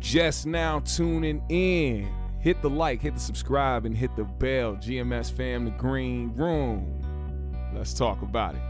just now tuning in, hit the like, hit the subscribe, and hit the bell. GMS fam, the green room. Let's talk about it.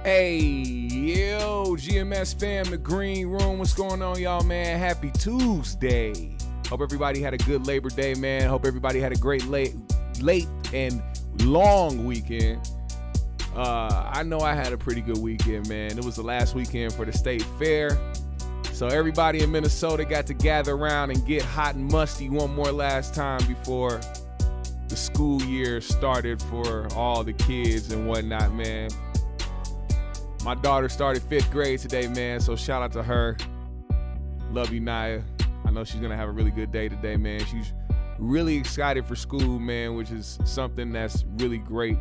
Hey, yo, GMS fam, the green room. What's going on, y'all, man? Happy Tuesday. Hope everybody had a good Labor Day, man. Hope everybody had a great late and long weekend. I know I had a pretty good weekend, man. It was the last weekend for the state fair. So everybody in Minnesota got to gather around and get hot and musty one more last time before the school year started for all the kids and whatnot, man. My daughter started 5th grade today, man, so shout out to her. Love you, Naya. I know she's going to have a really good day today, man. She's really excited for school, man, which is something that's really great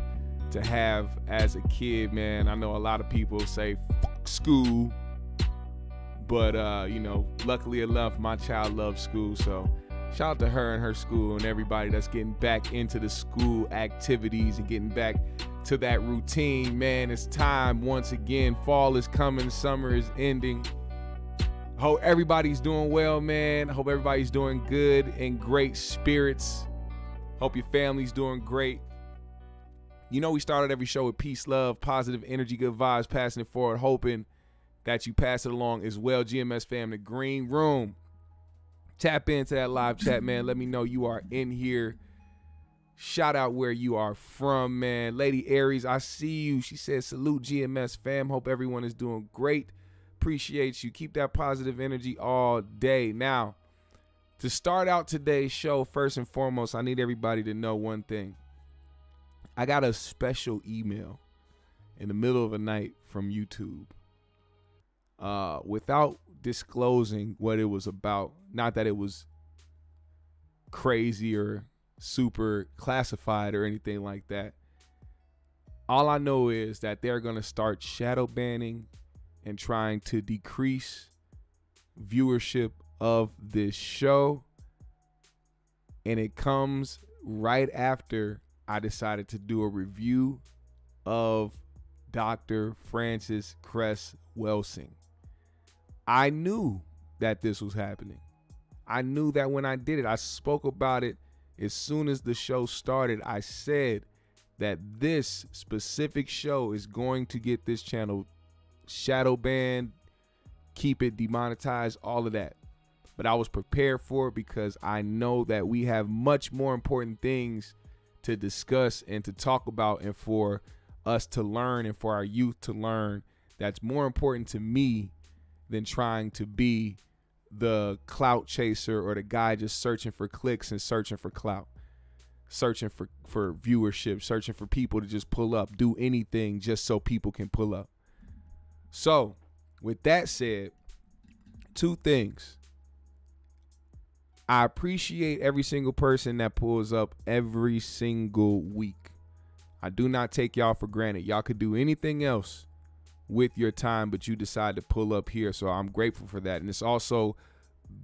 to have as a kid, man. I know a lot of people say, fuck school. But, luckily enough, my child loves school, so shout out to her and her school and everybody that's getting back into the school activities and getting back to that routine, man. It's time once again. Fall is coming, summer is ending. Hope everybody's doing well, man. Hope everybody's doing good and great spirits. Hope your family's doing great. You know, we started every show with peace, love, positive energy, good vibes, passing it forward, hoping that you pass it along as well. GMS fam, the green room. Tap into that live chat, man. Let me know you are in here. Shout out where you are from, man. Lady Aries, I see you. She says, salute GMS fam. Hope everyone is doing great. Appreciate you. Keep that positive energy all day. Now, to start out today's show, first and foremost, I need everybody to know one thing. I got a special email in the middle of the night from YouTube. Without disclosing what it was about, not that it was crazy or super classified or anything like that. All I know is that they're going to start shadow banning and trying to decrease viewership of this show. And it comes right after I decided to do a review of Dr. Francis Cress Welsing. I knew that this was happening. I knew that when I did it. I spoke about it as soon as the show started. I said that this specific show is going to get this channel shadow banned, keep it demonetized, all of that. But I was prepared for it because I know that we have much more important things to discuss and to talk about, and for us to learn and for our youth to learn, that's more important to me than trying to be the clout chaser or the guy just searching for clicks and searching for clout. searching for viewership, searching for people to just pull up, do anything just so people can pull up. So with that said, two things. I appreciate every single person that pulls up every single week. I do not take y'all for granted. Y'all could do anything else with your time, but you decide to pull up here. So I'm grateful for that. And it's also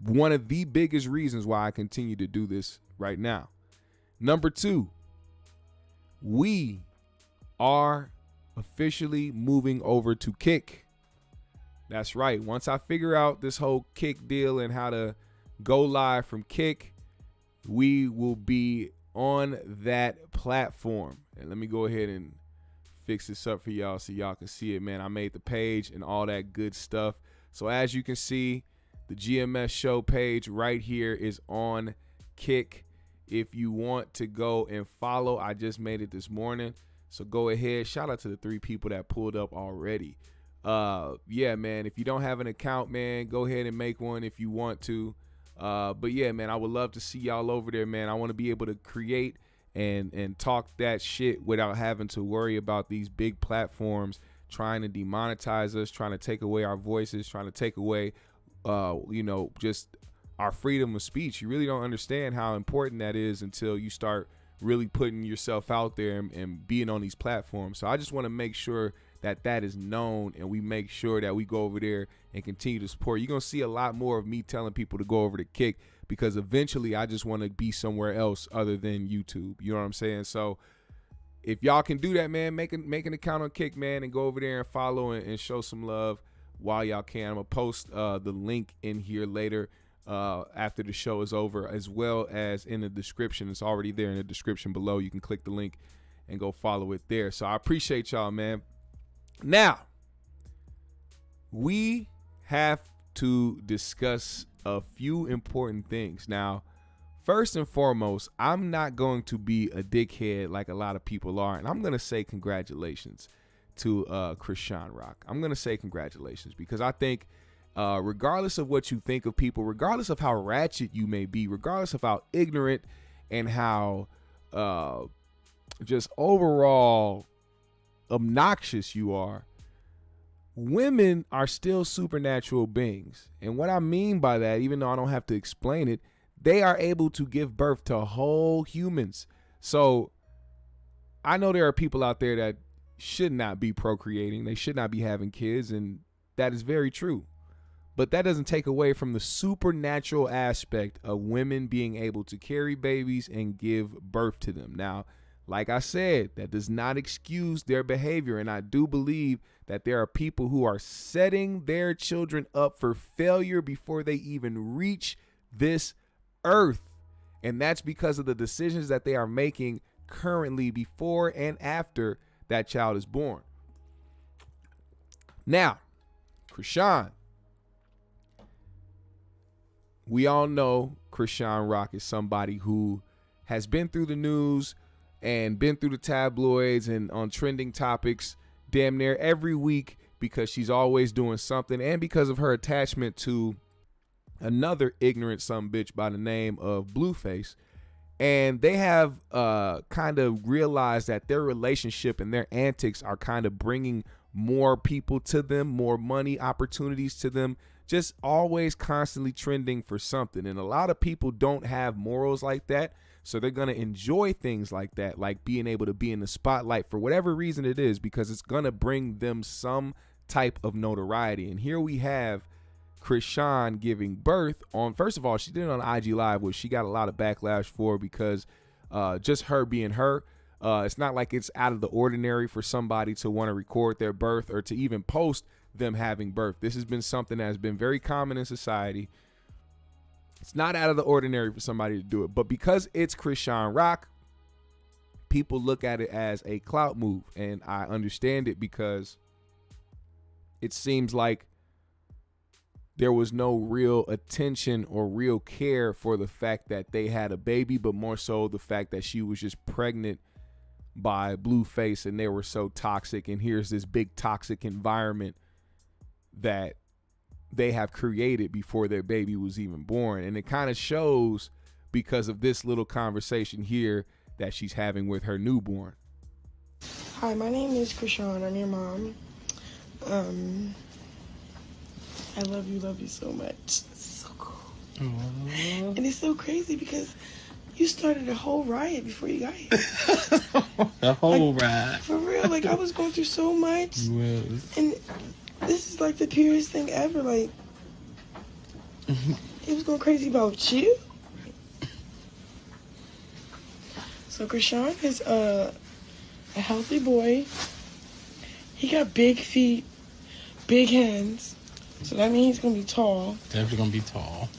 one of the biggest reasons why I continue to do this right now. Number two, we are officially moving over to Kick. That's right. Once I figure out this whole Kick deal and how to go live from Kick, we will be on that platform. And let me go ahead and fix this up for y'all so y'all can see it, man. I made the page and all that good stuff. So as you can see, the GMS show page right here is on Kick. If you want to go and follow, I just made it this morning. So go ahead. Shout out to the 3 people that pulled up already. Yeah, man, if you don't have an account, man, go ahead and make one if you want to. But yeah, man, I would love to see y'all over there, man. I want to be able to create and talk that shit without having to worry about these big platforms trying to demonetize us, trying to take away our voices, trying to take away, just our freedom of speech. You really don't understand how important that is until you start really putting yourself out there and being on these platforms. So I just want to make sure that that is known, and we make sure that we go over there and continue to support. You're going to see a lot more of me telling people to go over to Kick, because eventually I just want to be somewhere else other than YouTube. You know what I'm saying? So if y'all can do that, man, make an account on Kick, man, and go over there and follow and show some love while y'all can. I'm going to post the link in here later after the show is over, as well as in the description. It's already there in the description below. You can click the link and go follow it there. So I appreciate y'all, man. Now, we have to discuss a few important things. Now, first and foremost, I'm not going to be a dickhead like a lot of people are, and I'm going to say congratulations to Chrisean Rock. I'm going to say congratulations because I think regardless of what you think of people, regardless of how ratchet you may be, regardless of how ignorant and how just overall obnoxious you are, women are still supernatural beings. And what I mean by that, even though I don't have to explain it, they are able to give birth to whole humans. So I know there are people out there that should not be procreating. They should not be having kids, and that is very true. But that doesn't take away from the supernatural aspect of women being able to carry babies and give birth to them. Now, like I said, that does not excuse their behavior. And I do believe that there are people who are setting their children up for failure before they even reach this earth. And that's because of the decisions that they are making currently before and after that child is born. Now, Chrisean. We all know Chrisean Rock is somebody who has been through the news and been through the tabloids and on trending topics damn near every week, because she's always doing something, and because of her attachment to another ignorant sumbitch by the name of Blueface. And they have kind of realized that their relationship and their antics are kind of bringing more people to them, more money opportunities to them, just always constantly trending for something. And a lot of people don't have morals like that. So they're going to enjoy things like that, like being able to be in the spotlight for whatever reason it is, because it's going to bring them some type of notoriety. And here we have Chrisean giving birth on, first of all, she did it on IG Live, which she got a lot of backlash for, because just her being her, it's not like it's out of the ordinary for somebody to want to record their birth or to even post them having birth. This has been something that has been very common in society. It's not out of the ordinary for somebody to do it, but because it's Chrisean Rock, people look at it as a clout move, and I understand it, because it seems like there was no real attention or real care for the fact that they had a baby, but more so the fact that she was just pregnant by Blueface and they were so toxic, and here's this big toxic environment that they have created before their baby was even born. And it kind of shows, because of this little conversation here, that she's having with her newborn. Hi, my name is Chrisean. I'm your mom. I love you so much. It's so cool. Aww. And it's so crazy because you started a whole riot before you got here. A whole riot. For real, like I was going through so much. You was. And this is like the purest thing ever. Like, it was going crazy about you. So Chrisean is a healthy boy. He got big feet, big hands. So that means he's going to be tall. Definitely going to be tall.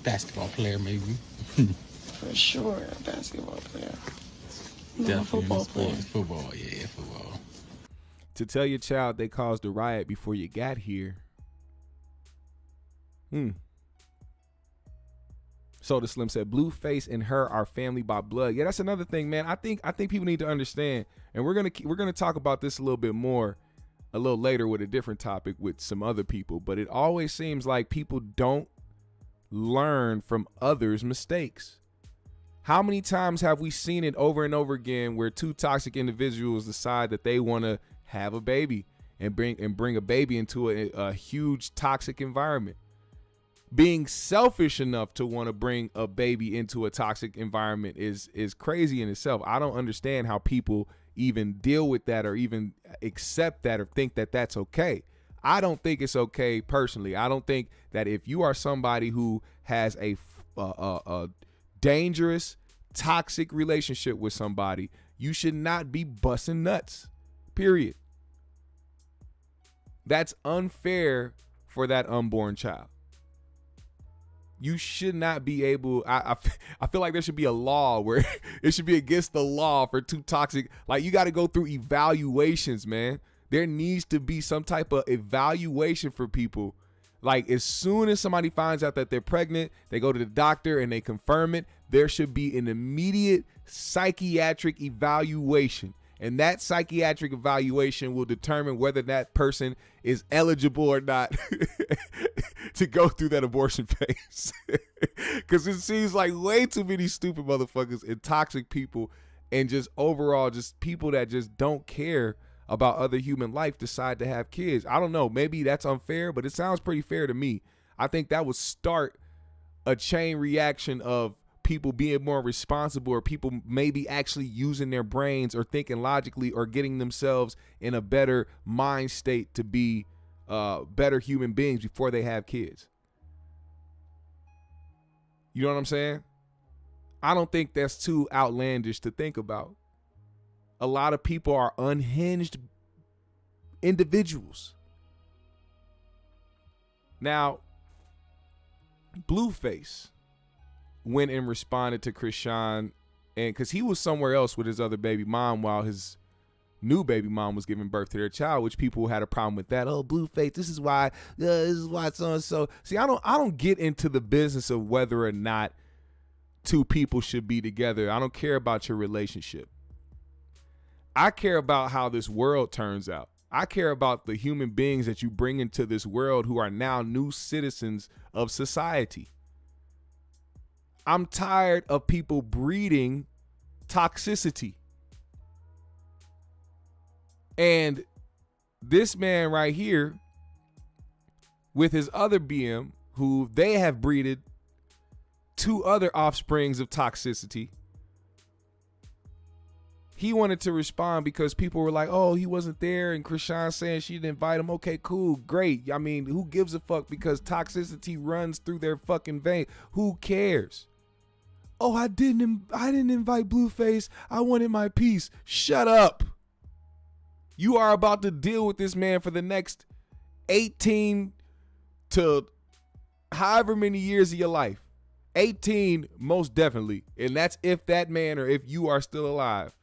Basketball player, maybe. For sure, a basketball player. No, Definitely a football player. Football, yeah, football. To tell your child they caused a riot before you got here. Soda Slim said, Blueface and her are family by blood. Yeah, that's another thing, man. I think people need to understand, and we're gonna talk about this a little bit more a little later with a different topic with some other people. But it always seems like people don't learn from others' mistakes. How many times have we seen it over and over again where two toxic individuals decide that they want to have a baby and bring a baby into a huge toxic environment? Being selfish enough to want to bring a baby into a toxic environment is crazy in itself. I don't understand how people even deal with that or even accept that or think that that's okay. I don't think it's okay personally. I don't think that if you are somebody who has a dangerous, toxic relationship with somebody, you should not be busting nuts, period. That's unfair for that unborn child. You should not be able, I feel like there should be a law where it should be against the law for too toxic. Like, you got to go through evaluations, man. There needs to be some type of evaluation for people. Like, as soon as somebody finds out that they're pregnant, they go to the doctor and they confirm it. There should be an immediate psychiatric evaluation. And that psychiatric evaluation will determine whether that person is eligible or not to go through that abortion phase. Because it seems like way too many stupid motherfuckers and toxic people and just overall just people that just don't care about other human life decide to have kids. I don't know. Maybe that's unfair, but it sounds pretty fair to me. I think that would start a chain reaction of people being more responsible, or people maybe actually using their brains or thinking logically or getting themselves in a better mind state to be better human beings before they have kids. You know what I'm saying? I don't think that's too outlandish to think about. A lot of people are unhinged individuals. Now, Blueface went and responded to Chrisean, and because he was somewhere else with his other baby mom while his new baby mom was giving birth to their child, which people had a problem with that. Oh, Blueface, this is why so and so. See, I don't get into the business of whether or not two people should be together. I don't care about your relationship. I care about how this world turns out. I care about the human beings that you bring into this world who are now new citizens of society. I'm tired of people breeding toxicity. And this man right here with his other BM, who they have breeded two other offsprings of toxicity, he wanted to respond because people were like, oh, he wasn't there, and Chrisean saying she didn't invite him. Okay, cool, great. I mean, who gives a fuck, because toxicity runs through their fucking vein. Who cares? Oh, I didn't invite Blueface. I wanted my piece. Shut up. You are about to deal with this man for the next 18 to however many years of your life. 18, most definitely. And that's if that man or if you are still alive.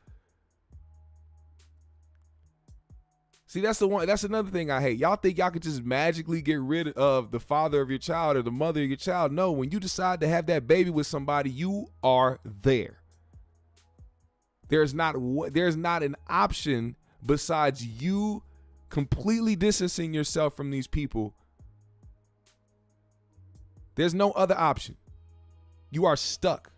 See, that's another thing I hate. Y'all think y'all could just magically get rid of the father of your child or the mother of your child. No, when you decide to have that baby with somebody, you are there. There's not an option besides you completely distancing yourself from these people. There's no other option. You are stuck.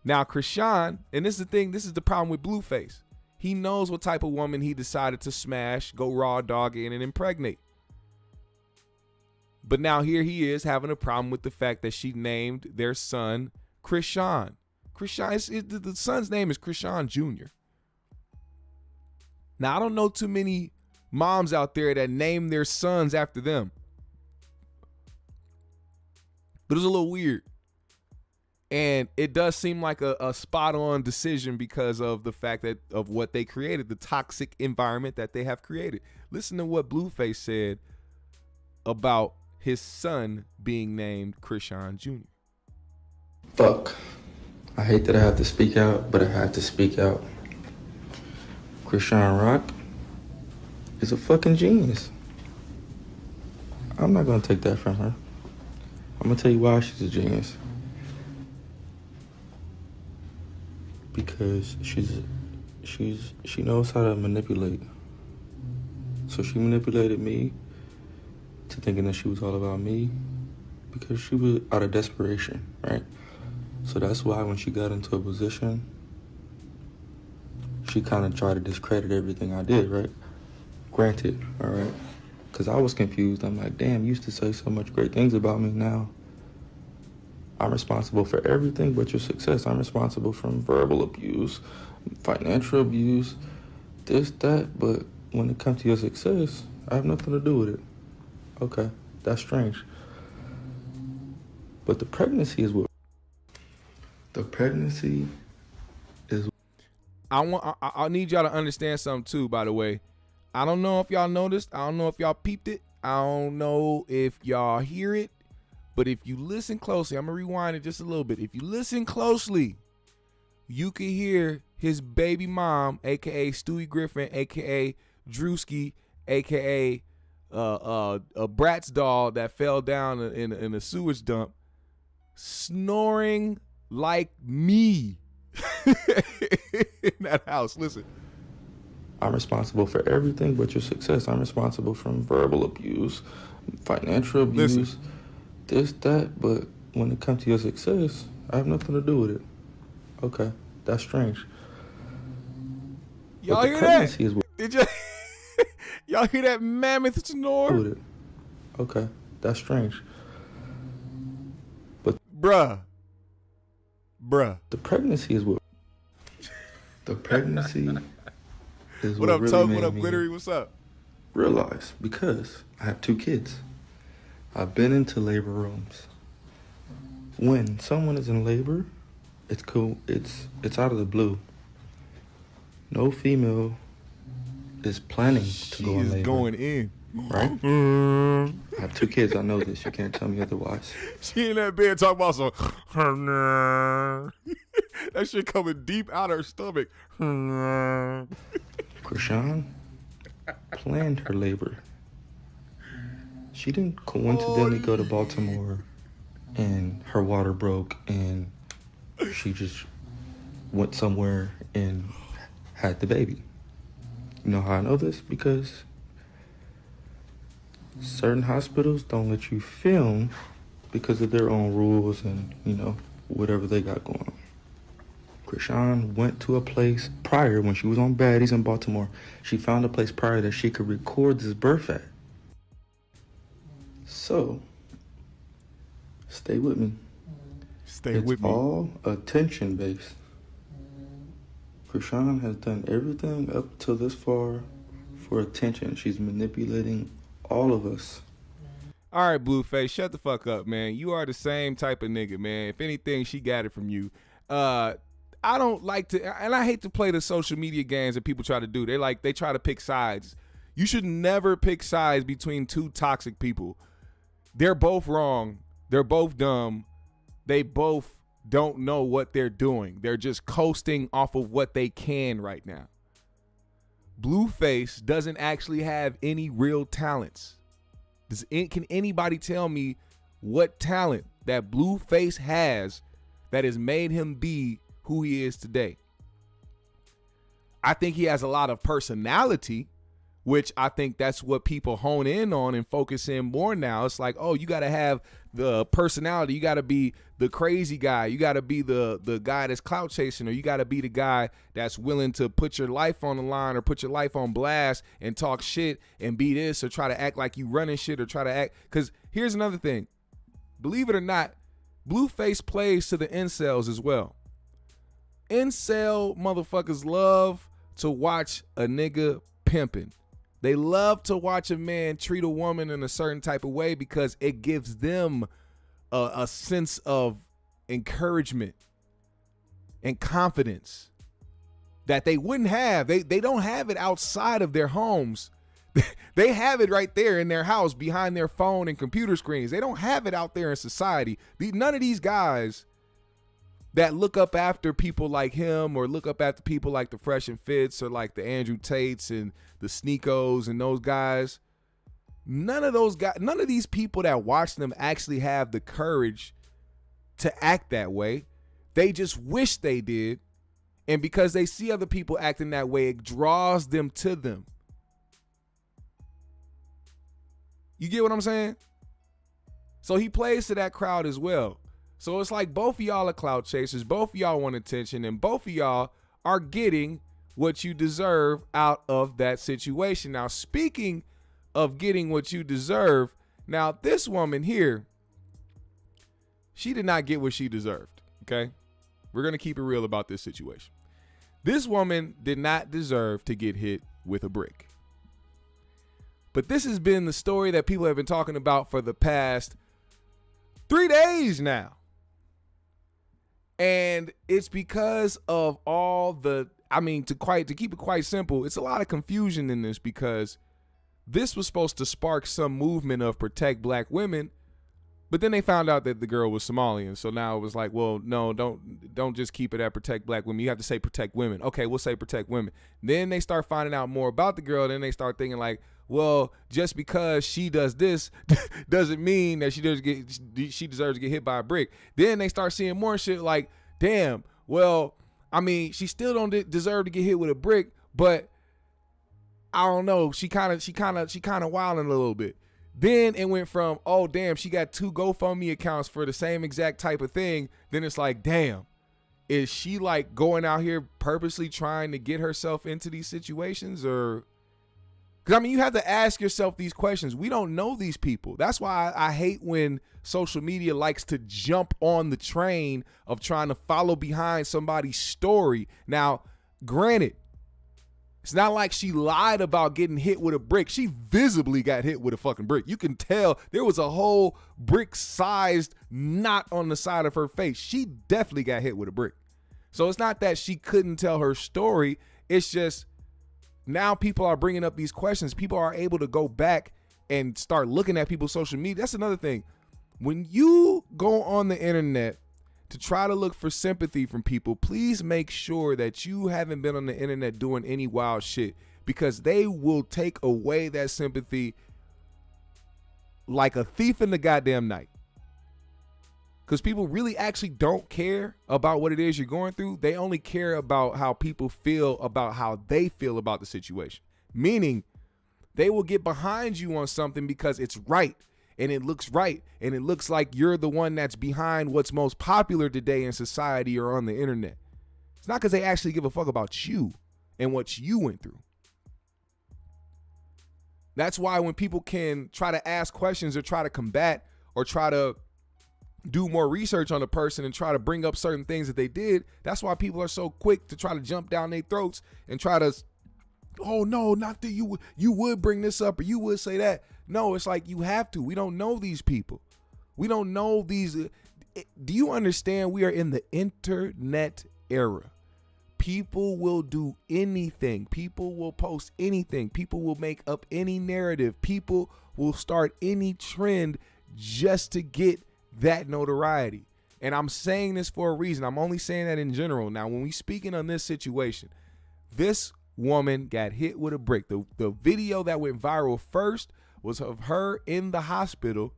Now, Chrisean, and this is the thing, this is the problem with Blueface. He knows what type of woman he decided to smash, go raw dog in, and impregnate. But now here he is having a problem with the fact that she named their son Chrisean. The son's name is Chrisean Jr. Now, I don't know too many moms out there that name their sons after them. But it's a little weird. And it does seem like a spot-on decision because of the fact that of what they created, the toxic environment that they have created. Listen to what Blueface said about his son being named Chrisean Jr. Fuck. I hate that I have to speak out, but I have to speak out. Chrisean Rock is a fucking genius. I'm not gonna take that from her. I'm gonna tell you why she's a genius. Because she knows how to manipulate. So she manipulated me to thinking that she was all about me because she was out of desperation, right? So that's why when she got into a position, she kind of tried to discredit everything I did, right? Granted, all right? Because I was confused. I'm like, damn, you used to say so much great things about me now. I'm responsible for everything but your success. I'm responsible from verbal abuse, financial abuse, this, that. But when it comes to your success, I have nothing to do with it. Okay, that's strange. But the pregnancy is what... The pregnancy is... I need y'all to understand something too, by the way. I don't know if y'all noticed. I don't know if y'all peeped it. I don't know if y'all hear it. But if you listen closely, I'm going to rewind it just a little bit. If you listen closely, you can hear his baby mom, a.k.a. Stewie Griffin, a.k.a. Drewski, a.k.a. a Bratz doll that fell down in a sewage dump, snoring like me in that house. Listen. I'm responsible for everything but your success. I'm responsible from verbal abuse, financial abuse. Listen. This, that, but when it comes to your success, I have nothing to do with it. Okay, that's strange. Y'all hear that? Did you? Y'all hear that mammoth snore? With it. Okay, that's strange. But bruh, the pregnancy is what. The pregnancy is what what up, really Toke? made What up, me Glittery? What's up? realize, because I have 2 kids. I've been into labor rooms. When someone is in labor, it's cool. It's out of the blue. No female is planning to go in labor. She is going in. Right? I have 2 kids. I know this. You can't tell me otherwise. She in that bed talking about some. That shit coming deep out her stomach. Chrisean planned her labor. She didn't coincidentally go to Baltimore and her water broke and she just went somewhere and had the baby. You know how I know this? Because certain hospitals don't let you film because of their own rules and, you know, whatever they got going on. Chrisean went to a place prior when she was on Baddies in Baltimore. She found a place prior that she could record this birth at. So, stay with me. Stay with me. It's all attention-based. Chrisean has done everything up to this far for attention. She's manipulating all of us. All right, Blueface, shut the fuck up, man. You are the same type of nigga, man. If anything, she got it from you. I don't like to, and I hate to play the social media games that people try to do. They try to pick sides. You should never pick sides between 2 toxic people. They're both wrong. They're both dumb. They both don't know what they're doing. They're just coasting off of what they can right now. Blueface doesn't actually have any real talents. Can anybody tell me what talent that Blueface has that has made him be who he is today? I think he has a lot of personality, which I think that's what people hone in on and focus in more now. It's like, oh, you got to have the personality. You got to be the crazy guy. You got to be the guy that's clout chasing, or you got to be the guy that's willing to put your life on the line or put your life on blast and talk shit and be this or try to act like you running shit or try to act. Because here's another thing. Believe it or not, Blueface plays to the incels as well. Incel motherfuckers love to watch a nigga pimping. They love to watch a man treat a woman in a certain type of way because it gives them a sense of encouragement and confidence that they wouldn't have. They don't have it outside of their homes. They have it right there in their house behind their phone and computer screens. They don't have it out there in society. None of these guys that look up after people like him or look up after people like the Fresh and Fits or like the Andrew Tates and the Sneakos and those guys, none of these people that watch them actually have the courage to act that way. They just wish they did. And because they see other people acting that way, it draws them to them. You get what I'm saying? So he plays to that crowd as well. So it's like both of y'all are clout chasers, both of y'all want attention, and both of y'all are getting what you deserve out of that situation. Now, speaking of getting what you deserve, now this woman here, she did not get what she deserved, okay? We're going to keep it real about this situation. This woman did not deserve to get hit with a brick. But this has been the story that people have been talking about for the past 3 days now. And it's because of all the, to keep it quite simple, it's a lot of confusion in this because this was supposed to spark some movement of protect black women, but then they found out that the girl was Somalian. So now it was like, well, no, don't just keep it at protect black women. You have to say protect women. Okay, we'll say protect women. Then they start finding out more about the girl. Then they start thinking like, well, just because she does this doesn't mean that she deserves to get hit by a brick. Then they start seeing more shit like, damn, well, she still don't deserve to get hit with a brick, but I don't know, she kind of wilding a little bit. Then it went from, oh damn, she got 2 GoFundMe accounts for the same exact type of thing. Then it's like, damn, is she like going out here purposely trying to get herself into these situations? Or because you have to ask yourself these questions. We don't know these people. That's why I hate when social media likes to jump on the train of trying to follow behind somebody's story. Now, granted, it's not like she lied about getting hit with a brick. She visibly got hit with a fucking brick. You can tell there was a whole brick-sized knot on the side of her face. She definitely got hit with a brick. So it's not that she couldn't tell her story. It's just now people are bringing up these questions. People are able to go back and start looking at people's social media. That's another thing. When you go on the internet to try to look for sympathy from people, please make sure that you haven't been on the internet doing any wild shit, because they will take away that sympathy like a thief in the goddamn night. Because people really actually don't care about what it is you're going through. They only care about how people feel about how they feel about the situation. Meaning, they will get behind you on something because it's right and it looks right and it looks like you're the one that's behind what's most popular today in society or on the internet. It's not because they actually give a fuck about you and what you went through. That's why when people can try to ask questions or try to combat or try to do more research on a person and try to bring up certain things that they did, that's why people are so quick to try to jump down their throats and try to, oh no, not that you would bring this up or you would say that. No, it's like you have to. We don't know these people. We don't know these. Do you understand? We are in the internet era. People will do anything. People will post anything. People will make up any narrative. People will start any trend just to get that notoriety. And I'm saying this for a reason. I'm only saying that in general. Now, when we speaking on this situation, this woman got hit with a brick. The video that went viral first was of her in the hospital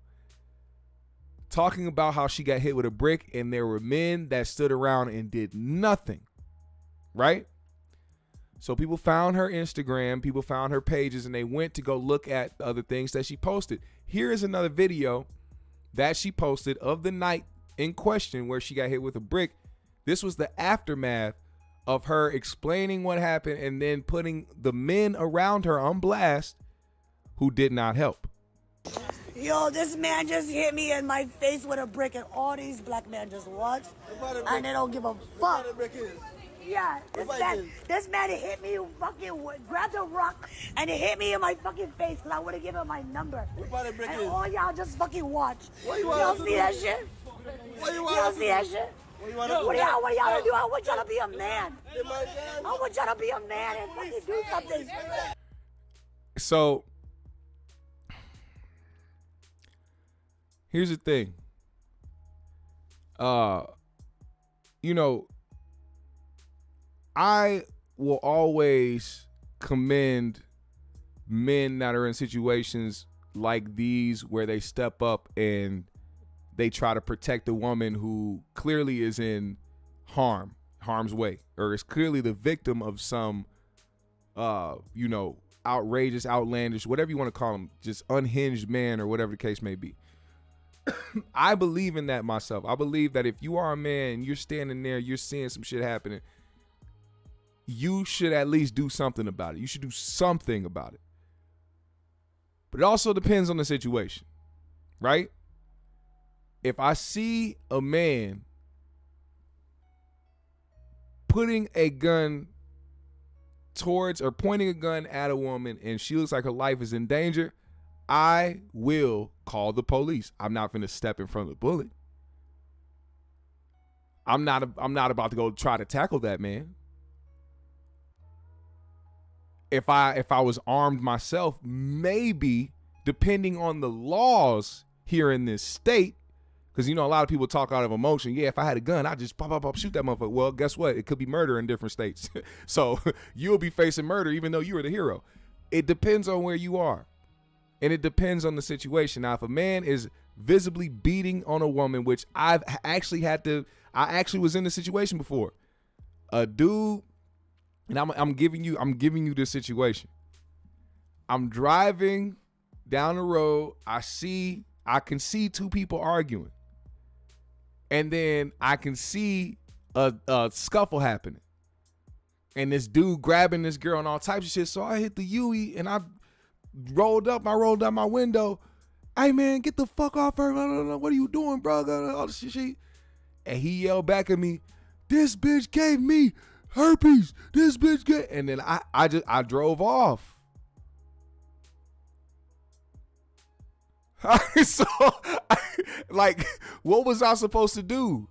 talking about how she got hit with a brick, and there were men that stood around and did nothing. Right? So people found her Instagram, people found her pages, and they went to go look at the other things that she posted. Here is another video that she posted of the night in question where she got hit with a brick. This was the aftermath of her explaining what happened and then putting the men around her on blast who did not help. Yo, this man just hit me in my face with a brick, and all these black men just watch, and they don't give a fuck. Yeah, this man hit me, fucking grabbed a rock, and he hit me in my fucking face because I would have given him my number. And all y'all just fucking watch. Y'all see that shit? Y'all see that shit? What y'all do? I want y'all to be a man. I want y'all to be a man and fucking do something. So here's the thing. You know, I will always commend men that are in situations like these where they step up and they try to protect a woman who clearly is in harm's way, or is clearly the victim of some, you know, outrageous, outlandish, whatever you want to call them, just unhinged man or whatever the case may be. I believe in that myself. I believe that if you are a man, you're standing there, you're seeing some shit happening, you should at least do something about it. You should do something about it. But it also depends on the situation, right? If I see a man putting a gun towards or pointing a gun at a woman and she looks like her life is in danger, I will call the police. I'm not going to step in front of the bullet. I'm not about to go try to tackle that man. If I was armed myself, maybe, depending on the laws here in this state, because, you know, a lot of people talk out of emotion. Yeah, if I had a gun, I'd just pop, shoot that motherfucker. Well, guess what? It could be murder in different states. So you'll be facing murder even though you were the hero. It depends on where you are. And it depends on the situation. Now, if a man is visibly beating on a woman, which I actually was in the situation before. A dude, and I'm giving you this situation. I'm driving down the road. I can see two people arguing. And then I can see a scuffle happening. And this dude grabbing this girl and all types of shit. So I hit the Yui and I rolled out my window. Hey man, get the fuck off her. What are you doing, bro? All this shit. And he yelled back at me, this bitch gave me herpes. This bitch gave. And then I drove off. So, like, what was I supposed to do?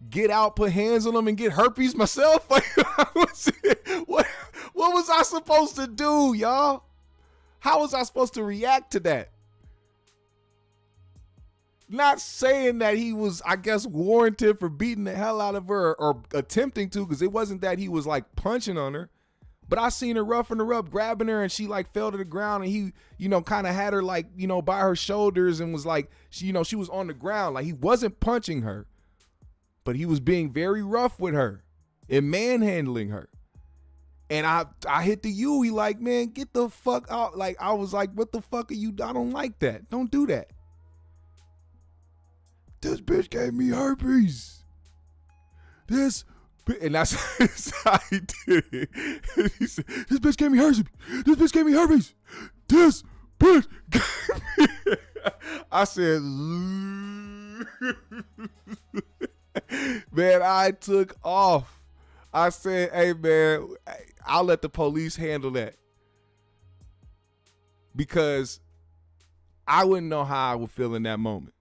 Get out, put hands on them, and get herpes myself? Like, what was I supposed to do, y'all? How was I supposed to react to that? Not saying that he was, I guess, warranted for beating the hell out of her or attempting to, because it wasn't that he was like punching on her. But I seen her roughing her up, grabbing her, and she like fell to the ground, and he, you know, kind of had her like, you know, by her shoulders and was like, she was on the ground. Like, he wasn't punching her, but he was being very rough with her and manhandling her. And I hit the Yui like, man, get the fuck out. Like, I was like, what the fuck are you? I don't like that. Don't do that. This bitch gave me herpes. And that's how he did it. He said, this bitch gave me herpes. This bitch gave me herpes. This bitch gave me. I said, man, I took off. I said, hey, man, I'll let the police handle that. Because I wouldn't know how I would feel in that moment.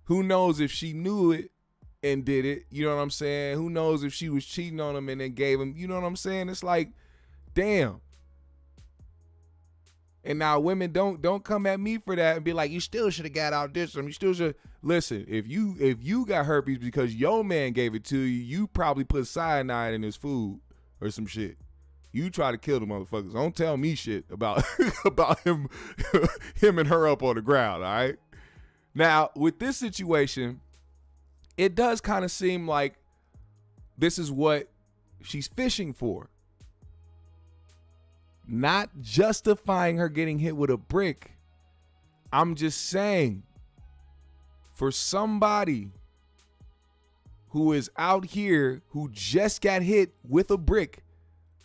Who knows if she knew it and did it, you know what I'm saying? Who knows if she was cheating on him and then gave him, you know what I'm saying? It's like, damn. And now women don't come at me for that and be like, you still should have got out this. You still should. Listen, if you got herpes because your man gave it to you, you probably put cyanide in his food or some shit. You try to kill the motherfuckers. Don't tell me shit about about him and her up on the ground, all right? Now, with this situation, it does kind of seem like this is what she's fishing for. Not justifying her getting hit with a brick. I'm just saying, for somebody who is out here who just got hit with a brick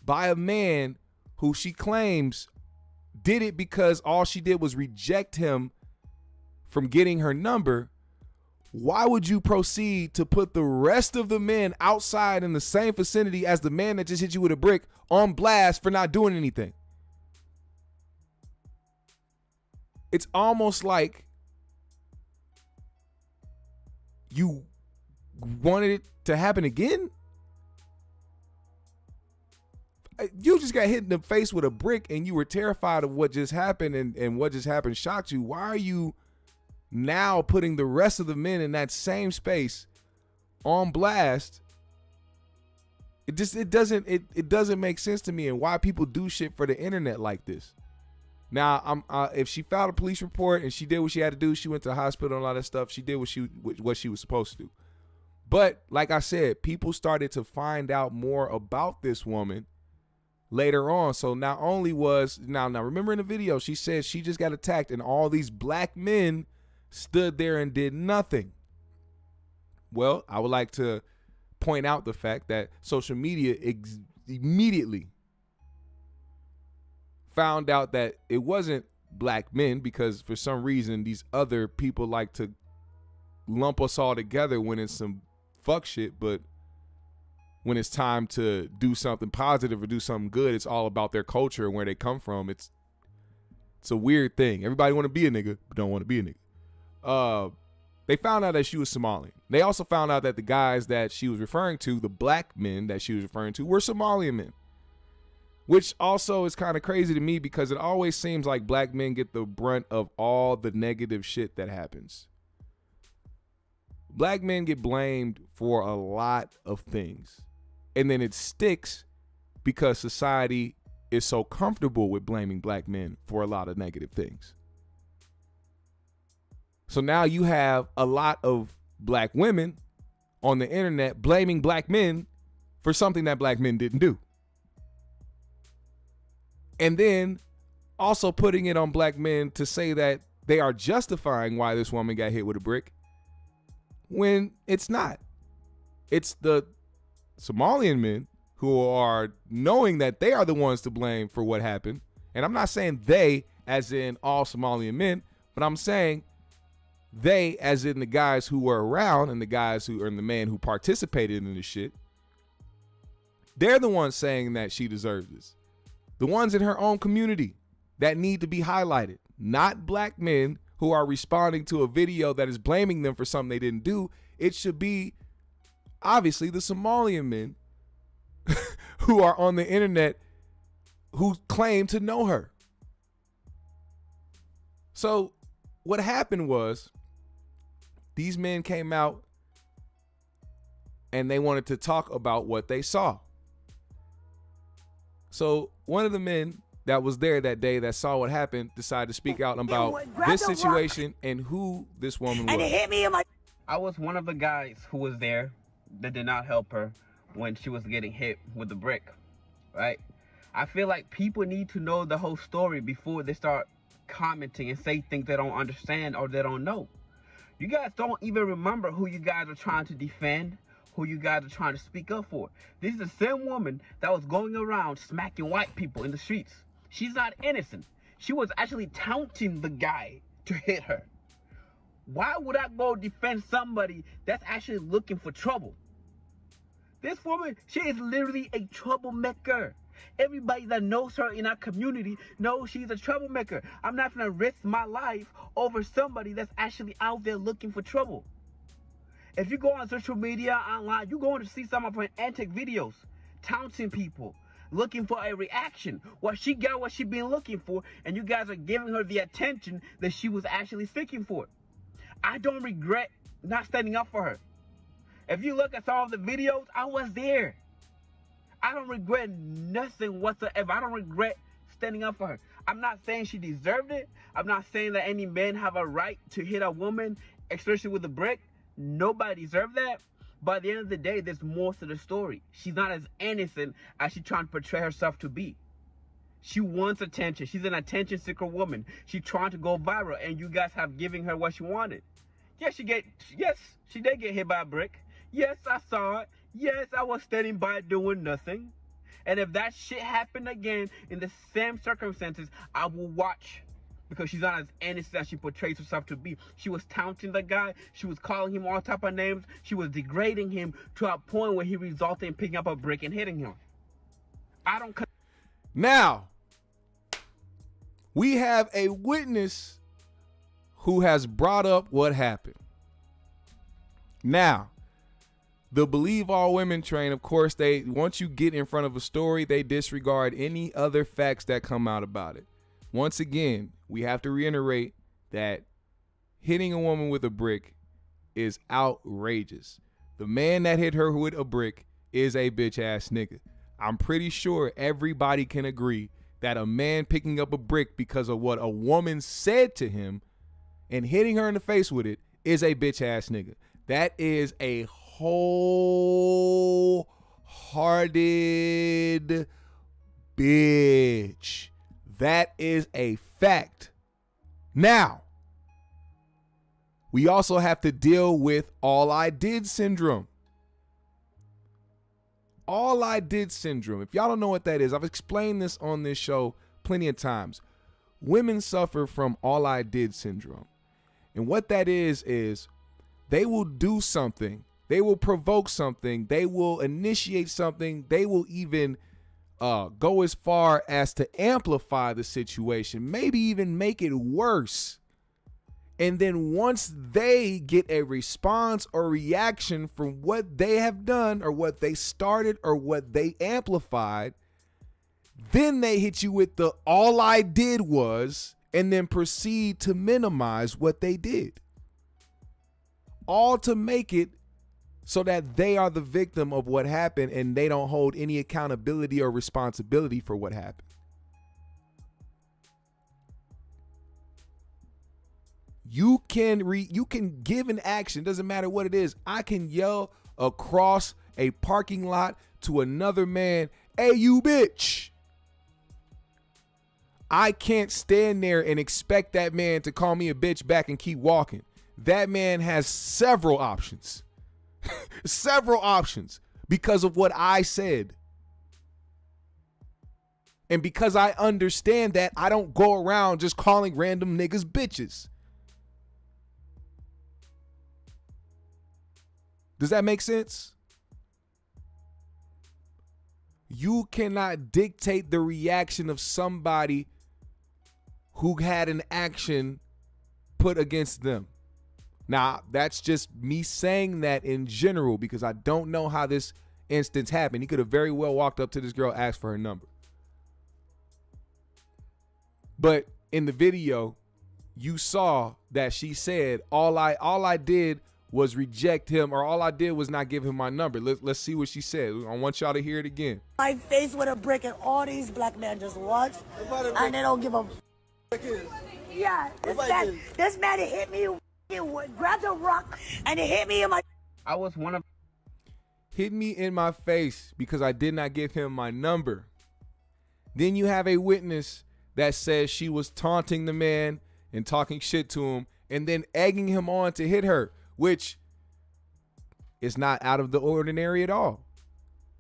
by a man who she claims did it because all she did was reject him from getting her number, why would you proceed to put the rest of the men outside in the same vicinity as the man that just hit you with a brick on blast for not doing anything? It's almost like you wanted it to happen again. You just got hit in the face with a brick and you were terrified of what just happened, and what just happened shocked you. Why are you now putting the rest of the men in that same space on blast? It doesn't make sense to me, and why people do shit for the internet like this. Now, if she filed a police report and she did what she had to do, she went to the hospital and all that stuff. She did what she was supposed to do. But like I said, people started to find out more about this woman later on. So not only was now remember in the video, she said she just got attacked and all these black men stood there and did nothing. Well, I would like to point out the fact that social media immediately found out that it wasn't black men, because for some reason these other people like to lump us all together when it's some fuck shit, but when it's time to do something positive or do something good, it's all about their culture and where they come from. It's a weird thing. Everybody want to be a nigga, but don't want to be a nigga. They found out that she was Somalian. They also found out that the guys that she was referring to, the black men that she was referring to, were Somalian men. Which also is kind of crazy to me, because it always seems like black men get the brunt of all the negative shit that happens. Black men get blamed for a lot of things. And then it sticks because society is so comfortable with blaming black men for a lot of negative things. So now you have a lot of black women on the internet blaming black men for something that black men didn't do. And then also putting it on black men to say that they are justifying why this woman got hit with a brick, when it's not. It's the Somalian men who are knowing that they are the ones to blame for what happened. And I'm not saying they as in all Somalian men, but I'm saying they as in the guys who were around and the guys who are the man who participated in this shit. They're the ones saying that she deserves this. The ones in her own community that need to be highlighted, not black men who are responding to a video that is blaming them for something they didn't do. It should be obviously the Somalian men who are on the internet who claim to know her. So what happened was these men came out and they wanted to talk about what they saw. So one of the men that was there that day that saw what happened decided to speak out about this situation and who this woman was. And it hit me in my... I was one of the guys who was there that did not help her when she was getting hit with the brick, right? I feel like people need to know the whole story before they start commenting and say things they don't understand or they don't know. You guys don't even remember who you guys are trying to defend, who you guys are trying to speak up for. This is the same woman that was going around smacking white people in the streets. She's not innocent. She was actually taunting the guy to hit her. Why would I go defend somebody that's actually looking for trouble? This woman, she is literally a troublemaker. Everybody that knows her in our community knows she's a troublemaker. I'm not gonna risk my life over somebody that's actually out there looking for trouble. If you go on social media, online, you're going to see some of her antic videos, taunting people, looking for a reaction. Well, she got what she been looking for, and you guys are giving her the attention that she was actually seeking for. I don't regret not standing up for her. If you look at some of the videos, I was there. I don't regret nothing whatsoever. I don't regret standing up for her. I'm not saying she deserved it. I'm not saying that any men have a right to hit a woman, especially with a brick. Nobody deserves that. By the end of the day, there's more to the story. She's not as innocent as she's trying to portray herself to be. She wants attention. She's an attention seeker woman. She's trying to go viral, and you guys have given her what she wanted. Yes, she did get hit by a brick. Yes, I saw it. Yes, I was standing by doing nothing. And if that shit happened again in the same circumstances, I will watch. Because she's not as innocent as she portrays herself to be. She was taunting the guy. She was calling him all type of names. She was degrading him to a point where he resulted in picking up a brick and hitting him. I don't... Now, we have a witness who has brought up what happened. Now, the believe all women train, of course, they once you get in front of a story, they disregard any other facts that come out about it. Once again, we have to reiterate that hitting a woman with a brick is outrageous. The man that hit her with a brick is a bitch ass nigga. I'm pretty sure everybody can agree that a man picking up a brick because of what a woman said to him and hitting her in the face with it is a bitch ass nigga. That is a wholehearted bitch. That is a fact. Now, we also have to deal with all I did syndrome. All I did syndrome. If y'all don't know what that is, I've explained this on this show plenty of times. Women suffer from all I did syndrome. And what that is they will do something. They will provoke something. They will initiate something. They will even go as far as to amplify the situation, maybe even make it worse. And then once they get a response or reaction from what they have done or what they started or what they amplified, then they hit you with the all I did was, and then proceed to minimize what they did. All to make it so that they are the victim of what happened and they don't hold any accountability or responsibility for what happened. You can give an action, doesn't matter what it is. I can yell across a parking lot to another man, "Hey, you bitch." I can't stand there and expect that man to call me a bitch back and keep walking. That man has several options. Several options because of what I said. And because I understand that, I don't go around just calling random niggas bitches. Does that make sense? You cannot dictate the reaction of somebody who had an action put against them. Now, that's just me saying that in general because I don't know how this instance happened. He could have very well walked up to this girl, asked for her number. But in the video, you saw that she said, all I did was reject him, or all I did was not give him my number. Let's see what she said. I want y'all to hear it again. My face with a brick and all these black men just watch and they don't give a yeah, this man hit me, grabbed a rock and it hit me in my... I was one of... Hit me in my face because I did not give him my number. Then you have a witness that says she was taunting the man and talking shit to him and then egging him on to hit her, which is not out of the ordinary at all.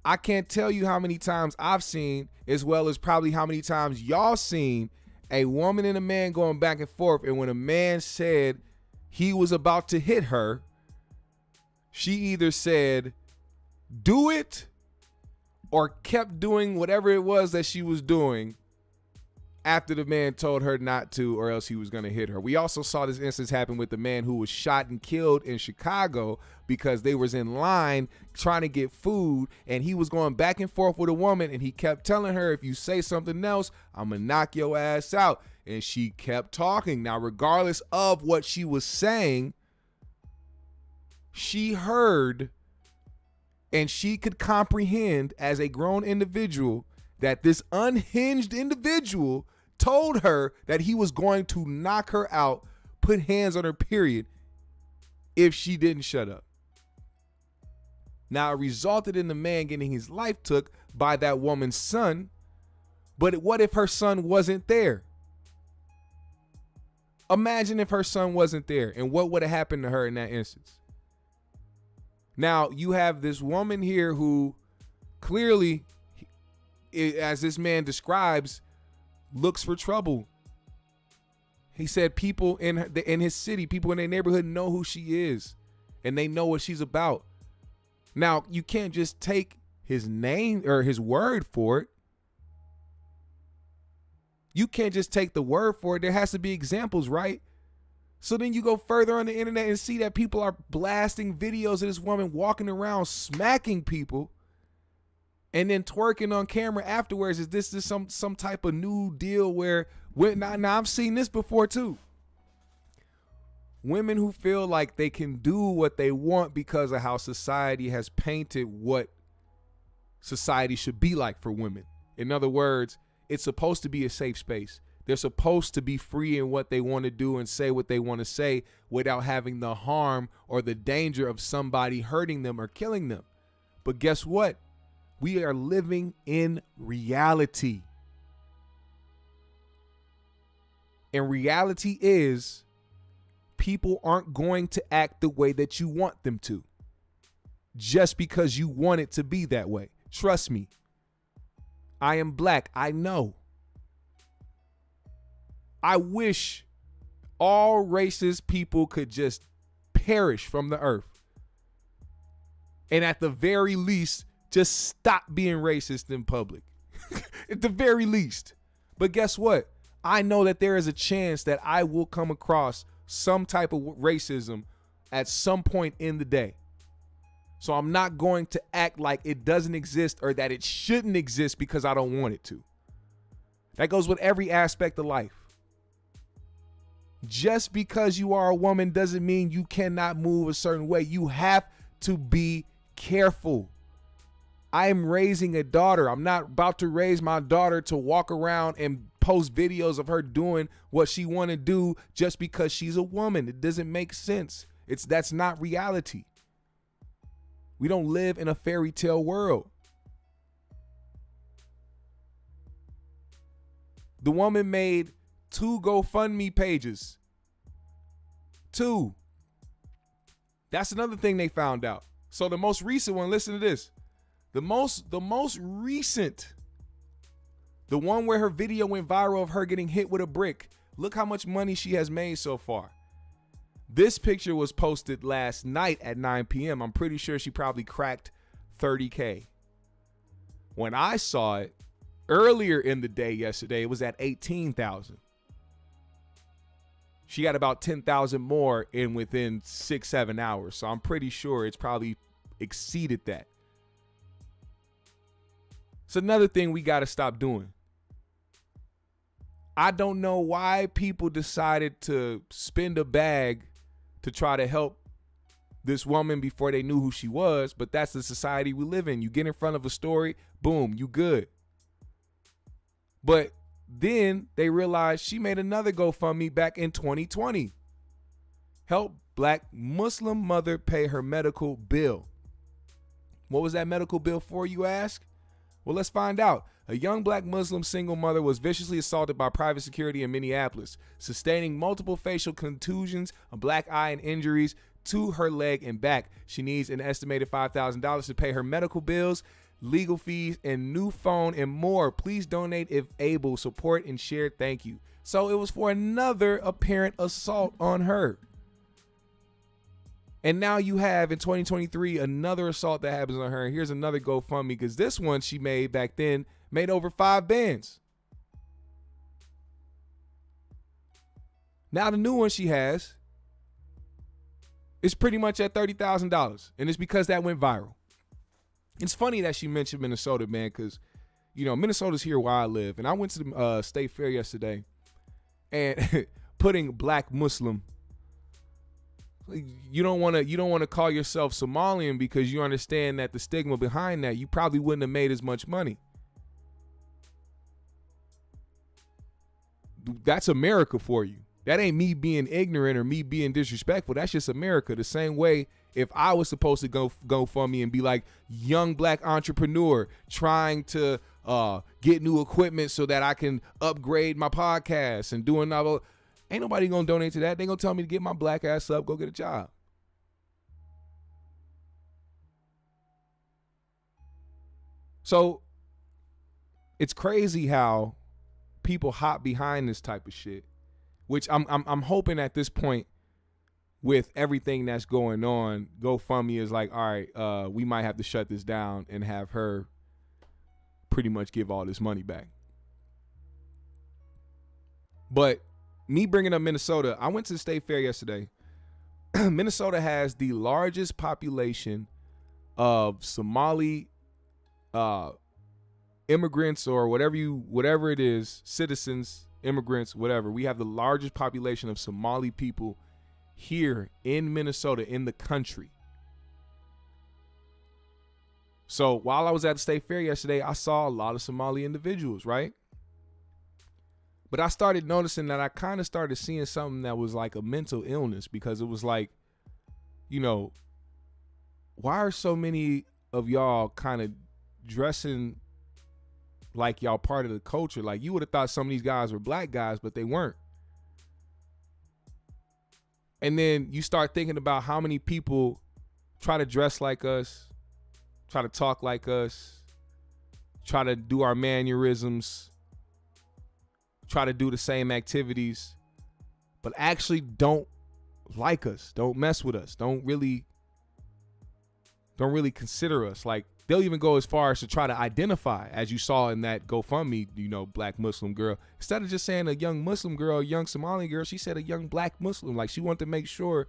I can't tell you how many times I've seen, as well as probably how many times y'all seen, a woman and a man going back and forth, and when a man said he was about to hit her, she either said, "Do it," or kept doing whatever it was that she was doing after the man told her not to, or else he was going to hit her. We also saw this instance happen with the man who was shot and killed in Chicago because they was in line trying to get food, and he was going back and forth with a woman, and he kept telling her, "If you say something else, I'm going to knock your ass out." And she kept talking. Now, regardless of what she was saying, she heard and she could comprehend as a grown individual that this unhinged individual told her that he was going to knock her out, put hands on her, period, if she didn't shut up. Now, it resulted in the man getting his life took by that woman's son. But what if her son wasn't there? Imagine if her son wasn't there, and what would have happened to her in that instance? Now, you have this woman here who clearly, as this man describes, looks for trouble. He said people in his city, people in their neighborhood know who she is, and they know what she's about. Now, you can't just take his name or his word for it. You can't just take the word for it. There has to be examples, right? So then you go further on the internet and see that people are blasting videos of this woman walking around smacking people and then twerking on camera afterwards. Is this some type of new deal where now I've seen this before too. Women who feel like they can do what they want because of how society has painted what society should be like for women. In other words, it's supposed to be a safe space. They're supposed to be free in what they want to do and say what they want to say without having the harm or the danger of somebody hurting them or killing them. But guess what? We are living in reality. And reality is people aren't going to act the way that you want them to just because you want it to be that way. Trust me. I am black. I know. I wish all racist people could just perish from the earth. And at the very least, just stop being racist in public. At the very least. But guess what? I know that there is a chance that I will come across some type of racism at some point in the day. So I'm not going to act like it doesn't exist or that it shouldn't exist because I don't want it to. That goes with every aspect of life. Just because you are a woman doesn't mean you cannot move a certain way. You have to be careful. I am raising a daughter. I'm not about to raise my daughter to walk around and post videos of her doing what she want to do just because she's a woman. It doesn't make sense. That's not reality. We don't live in a fairy tale world. The woman made 2 GoFundMe pages. 2. That's another thing they found out. So the most recent one, listen to this. The most recent, the one where her video went viral of her getting hit with a brick. Look how much money she has made so far. This picture was posted last night at 9 p.m. I'm pretty sure she probably cracked 30K. When I saw it earlier in the day yesterday, it was at 18,000. She got about 10,000 more within 6-7 hours. So I'm pretty sure it's probably exceeded that. It's another thing we got to stop doing. I don't know why people decided to spend a bag to try to help this woman before they knew who she was, but that's the society we live in. You get in front of a story, boom, you good. But then they realized she made another GoFundMe back in 2020. Help black Muslim mother pay her medical bill. What was that medical bill for, you ask? Well, let's find out. A young black Muslim single mother was viciously assaulted by private security in Minneapolis, sustaining multiple facial contusions, a black eye, and injuries to her leg and back. She needs an estimated $5,000 to pay her medical bills, legal fees, and new phone and more. Please donate if able. Support and share. Thank you. So it was for another apparent assault on her. And now you have in 2023 another assault that happens on her. And here's another GoFundMe because this one she made back then made over 5 bands. Now the new one she has is pretty much at $30,000. And it's because that went viral. It's funny that she mentioned Minnesota, man, because, you know, Minnesota's here where I live. And I went to the State Fair yesterday and putting black Muslim. You don't want to call yourself Somalian because you understand that the stigma behind that, you probably wouldn't have made as much money. That's America for you. That ain't me being ignorant or me being disrespectful. That's just America. The same way if I was supposed to go for me and be like young black entrepreneur trying to get new equipment so that I can upgrade my podcast and do another, ain't nobody gonna donate to that. They gonna tell me to get my black ass up, go get a job. So it's crazy how people hop behind this type of shit, which I'm hoping at this point with everything that's going on, GoFundMe is like, all right, we might have to shut this down and have her pretty much give all this money back. But me bringing up Minnesota, I went to the state fair yesterday. Minnesota has the largest population of Somali immigrants or whatever it is, citizens, immigrants, whatever. We have the largest population of Somali people here in Minnesota, in the country. So while I was at the state fair yesterday, I saw a lot of Somali individuals, right? But I started noticing that I kind of started seeing something that was like a mental illness, because it was like, you know, why are so many of y'all kind of dressing like y'all part of the culture? Like, you would have thought some of these guys were black guys, but they weren't. And then you start thinking about how many people try to dress like us, try to talk like us, try to do our mannerisms, try to do the same activities, but actually don't like us, don't mess with us, don't really consider us. Like, they'll even go as far as to try to identify, as you saw in that GoFundMe, you know, black Muslim girl. Instead of just saying a young Muslim girl, a young Somali girl, she said a young black Muslim. Like, she wanted to make sure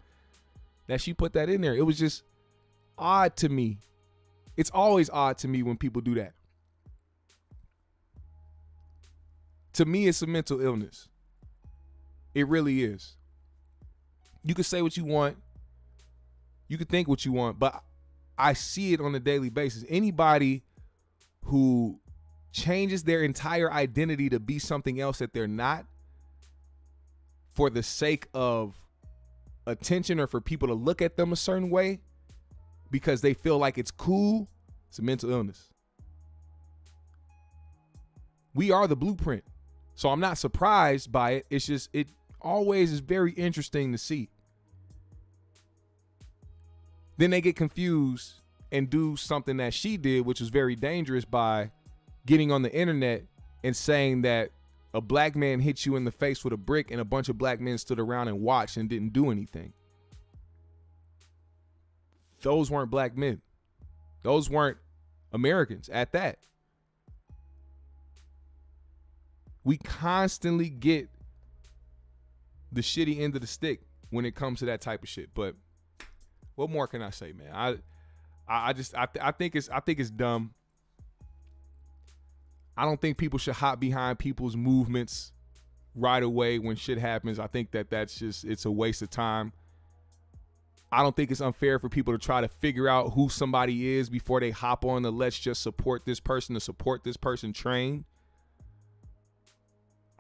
that she put that in there. It was just odd to me. It's always odd to me when people do that. To me, it's a mental illness. It really is. You can say what you want. You can think what you want, but I see it on a daily basis. Anybody who changes their entire identity to be something else that they're not for the sake of attention or for people to look at them a certain way because they feel like it's cool, it's a mental illness. We are the blueprint. So I'm not surprised by it. It's just, it always is very interesting to see. Then they get confused and do something that she did, which was very dangerous, by getting on the internet and saying that a black man hit you in the face with a brick and a bunch of black men stood around and watched and didn't do anything. Those weren't black men. Those weren't Americans at that. We constantly get the shitty end of the stick when it comes to that type of shit. But what more can I say, man? I think it's dumb. I don't think people should hop behind people's movements right away when shit happens. I think that's just, it's a waste of time. I don't think it's unfair for people to try to figure out who somebody is before they hop on the let's just support this person to support this person train.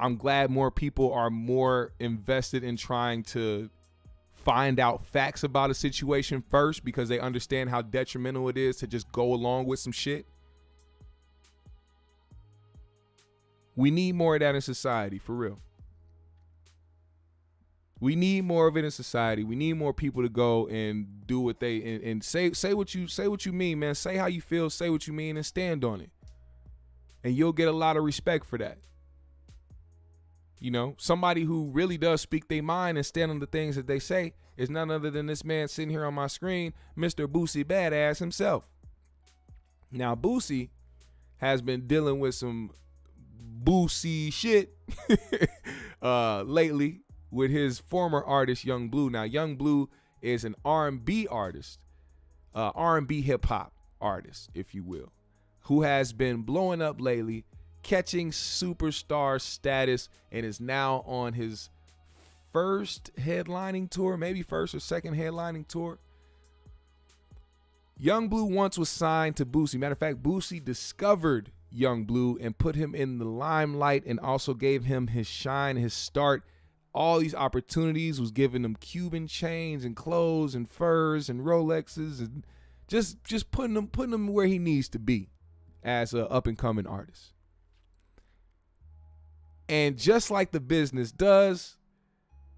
I'm glad more people are more invested in trying to find out facts about a situation first, because they understand how detrimental it is to just go along with some shit. We need more of that in society, for real. We need more of it in society. We need more people to go and do what they and say what you mean, man. Say how you feel, say what you mean, and stand on it. And you'll get a lot of respect for that. You know, somebody who really does speak their mind and stand on the things that they say is none other than this man sitting here on my screen, Mr. Boosie Badass himself. Now, Boosie has been dealing with some Boosie shit lately with his former artist, Young Blue. Now, Young Blue is an R&B artist, R&B hip hop artist, if you will, who has been blowing up lately, catching superstar status, and is now on his first headlining tour, maybe first or second headlining tour. Young Blue once was signed to Boosie. Matter of fact, Boosie discovered Young Blue and put him in the limelight and also gave him his shine, his start all these opportunities, was giving them Cuban chains and clothes and furs and Rolexes, and just putting him where he needs to be as an up and coming artist. And just like the business does,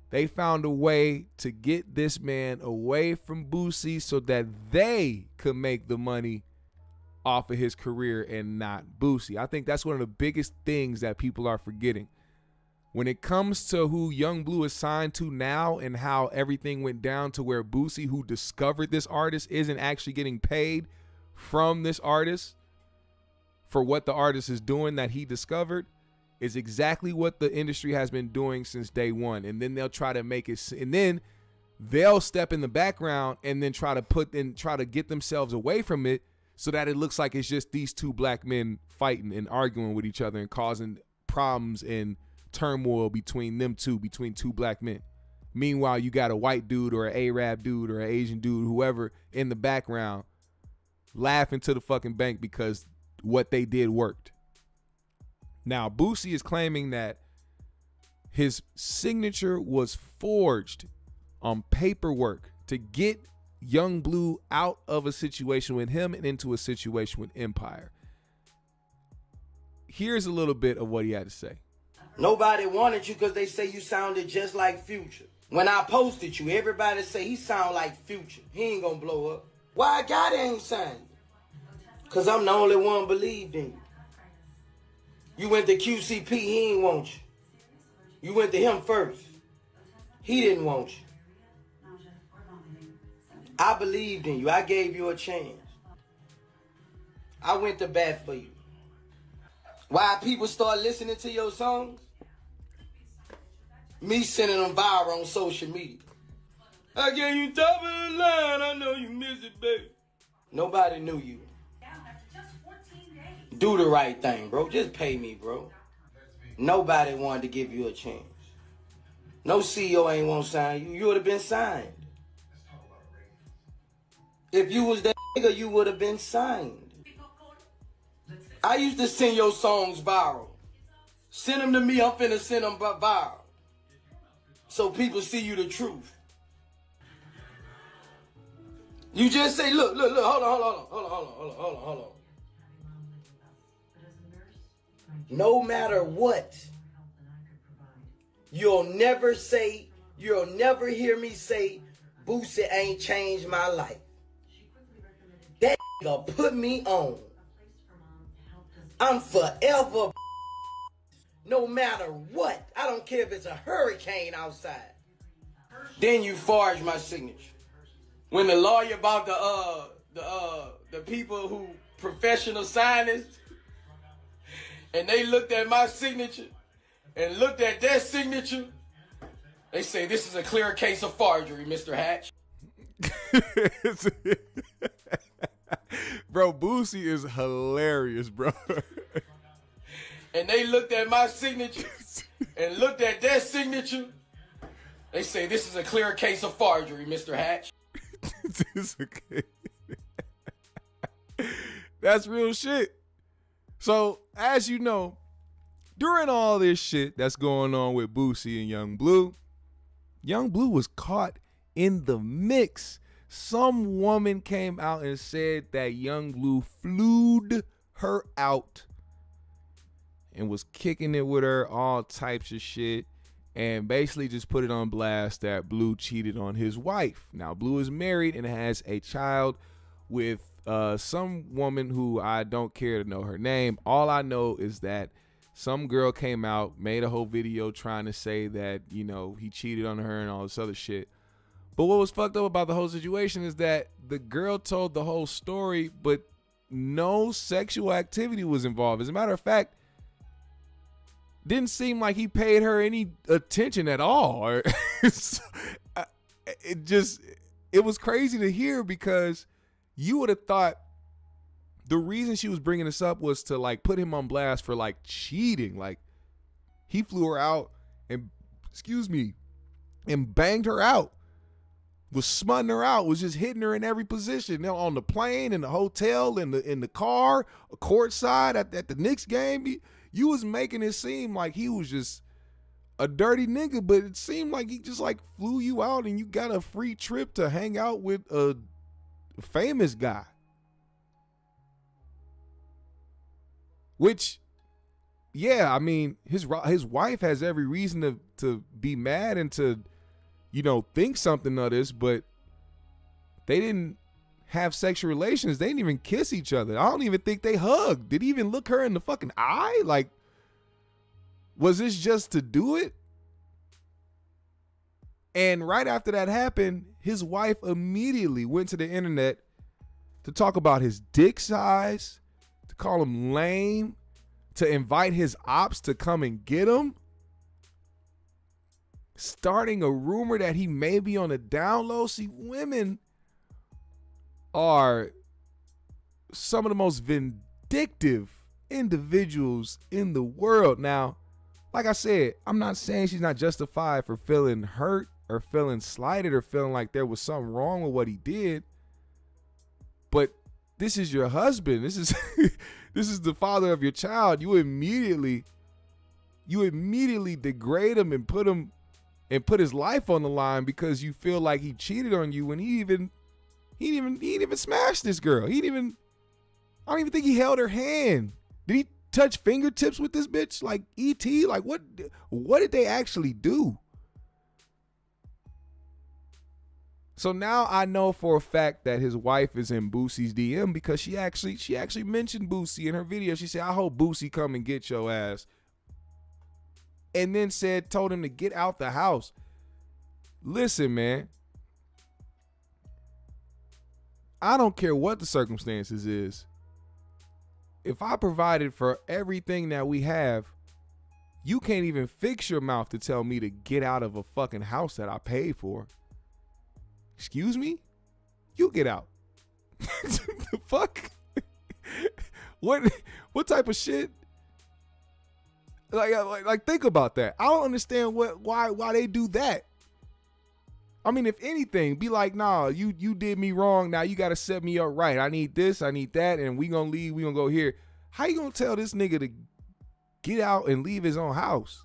they found a way to get this man away from Boosie so that they could make the money off of his career and not Boosie. I think that's one of the biggest things that people are forgetting. When it comes to who Young Blue is signed to now and how everything went down to where Boosie, who discovered this artist, isn't actually getting paid from this artist for what the artist is doing that he discovered, is exactly what the industry has been doing since day one. And then they'll try to make it, and then they'll step in the background and then try to get themselves away from it so that it looks like it's just these two black men fighting and arguing with each other and causing problems and turmoil between two black men. Meanwhile, you got a white dude or an Arab dude or an Asian dude, whoever, in the background laughing to the fucking bank because what they did worked. Now, Boosie is claiming that his signature was forged on paperwork to get Young Blue out of a situation with him and into a situation with Empire. Here's a little bit of what he had to say. Nobody wanted you because they say you sounded just like Future. When I posted you, everybody say he sound like Future. He ain't gonna blow up. Why God ain't signed you? Because I'm the only one believed in you. You went to QCP, he ain't want you. You went to him first. He didn't want you. I believed in you. I gave you a chance. I went to bat for you. Why people start listening to your songs? Me sending them viral on social media. I gave you top of the line. I know you miss it, baby. Nobody knew you. Do the right thing, bro. Just pay me, bro. Nobody wanted to give you a chance. No CEO ain't want to sign you. You would have been signed. If you was that nigga, you would have been signed. I used to send your songs viral. Send them to me, I'm finna send them viral. So people see you the truth. You just say, look, hold on. No matter what, you'll never hear me say, Boosie ain't changed my life. That nigga put me on. I'm forever, no matter what. I don't care if it's a hurricane outside. Then you forge my signature. When the lawyer about the people who professional signers, and they looked at my signature and looked at their signature, they say this is a clear case of forgery, Mr. Hatch. Bro, Boosie is hilarious, bro. And they looked at my signature and looked at their signature. They say this is a clear case of forgery, Mr. Hatch. That's real shit. So, as you know, during all this shit that's going on with Boosie and Young Blue was caught in the mix. Some woman came out and said that Young Blue flewed her out and was kicking it with her, all types of shit, and basically just put it on blast that Blue cheated on his wife. Now, Blue is married and has a child with some woman who I don't care to know her name. All I know is that some girl came out, made a whole video trying to say that, you know, he cheated on her and all this other shit. But what was fucked up about the whole situation is that the girl told the whole story, but no sexual activity was involved. As a matter of fact, didn't seem like he paid her any attention at all. It was crazy to hear, because you would have thought the reason she was bringing this up was to like put him on blast for like cheating. Like, he flew her out and banged her out, was smutting her out, was just hitting her in every position. You know, on the plane, in the hotel, in the car, courtside at the Knicks game. You was making it seem like he was just a dirty nigga, but it seemed like he just like flew you out and you got a free trip to hang out with a famous guy. Which, yeah, I mean, his wife has every reason to be mad and to, you know, think something of this, but they didn't have sexual relations. They didn't even kiss each other. I don't even think they hugged. Did he even look her in the fucking eye? Like, was this just to do it? And right after that happened, his wife immediately went to the internet to talk about his dick size, to call him lame, to invite his ops to come and get him, starting a rumor that he may be on the down low. See, women are some of the most vindictive individuals in the world. Now, like I said, I'm not saying she's not justified for feeling hurt or feeling slighted or feeling like there was something wrong with what he did. But this is your husband. This is this is the father of your child. You immediately degrade him and put his life on the line because you feel like he cheated on you when he didn't even smash this girl. I don't even think he held her hand. Did he touch fingertips with this bitch like E.T.? Like what did they actually do? So now I know for a fact that his wife is in Boosie's DM because she actually mentioned Boosie in her video. She said, I hope Boosie come and get your ass. And then told him to get out the house. Listen, man. I don't care what the circumstances is. If I provided for everything that we have, you can't even fix your mouth to tell me to get out of a fucking house that I paid for. Excuse me? You get out. The fuck? What type of shit? Like think about that. I don't understand why they do that. I mean, if anything, be like, nah, you did me wrong. Now you gotta set me up right. I need this, I need that, and we gonna leave, we gonna go here. How you gonna tell this nigga to get out and leave his own house?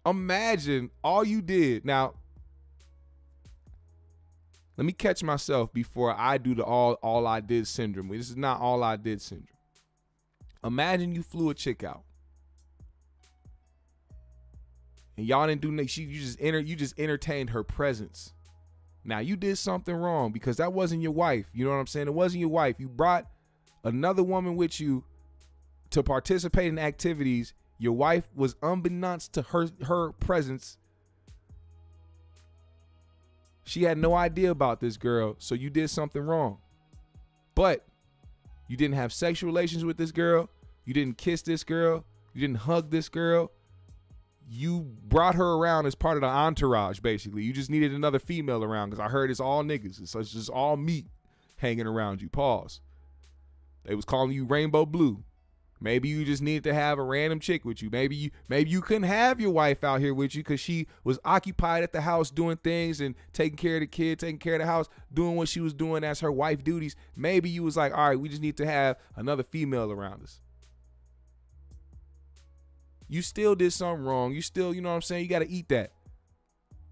Imagine all you did. Now, let me catch myself before I do the all I did syndrome. This is not all I did syndrome. Imagine you flew a chick out. And y'all didn't do nothing. You just entertained her presence. Now you did something wrong because that wasn't your wife. You know what I'm saying? It wasn't your wife. You brought another woman with you to participate in activities. Your wife was unbeknownst to her presence. She had no idea about this girl, so you did something wrong. But you didn't have sexual relations with this girl. You didn't kiss this girl. You didn't hug this girl. You brought her around as part of the entourage, basically. You just needed another female around because I heard it's all niggas. It's just all meat hanging around you. Pause. They was calling you Rainbow Blue. Maybe you just needed to have a random chick with you. Maybe you couldn't have your wife out here with you because she was occupied at the house doing things and taking care of the kid, taking care of the house, doing what she was doing as her wife duties. Maybe you was like, all right, we just need to have another female around us. You still did something wrong. You still, you know what I'm saying? You got to eat that.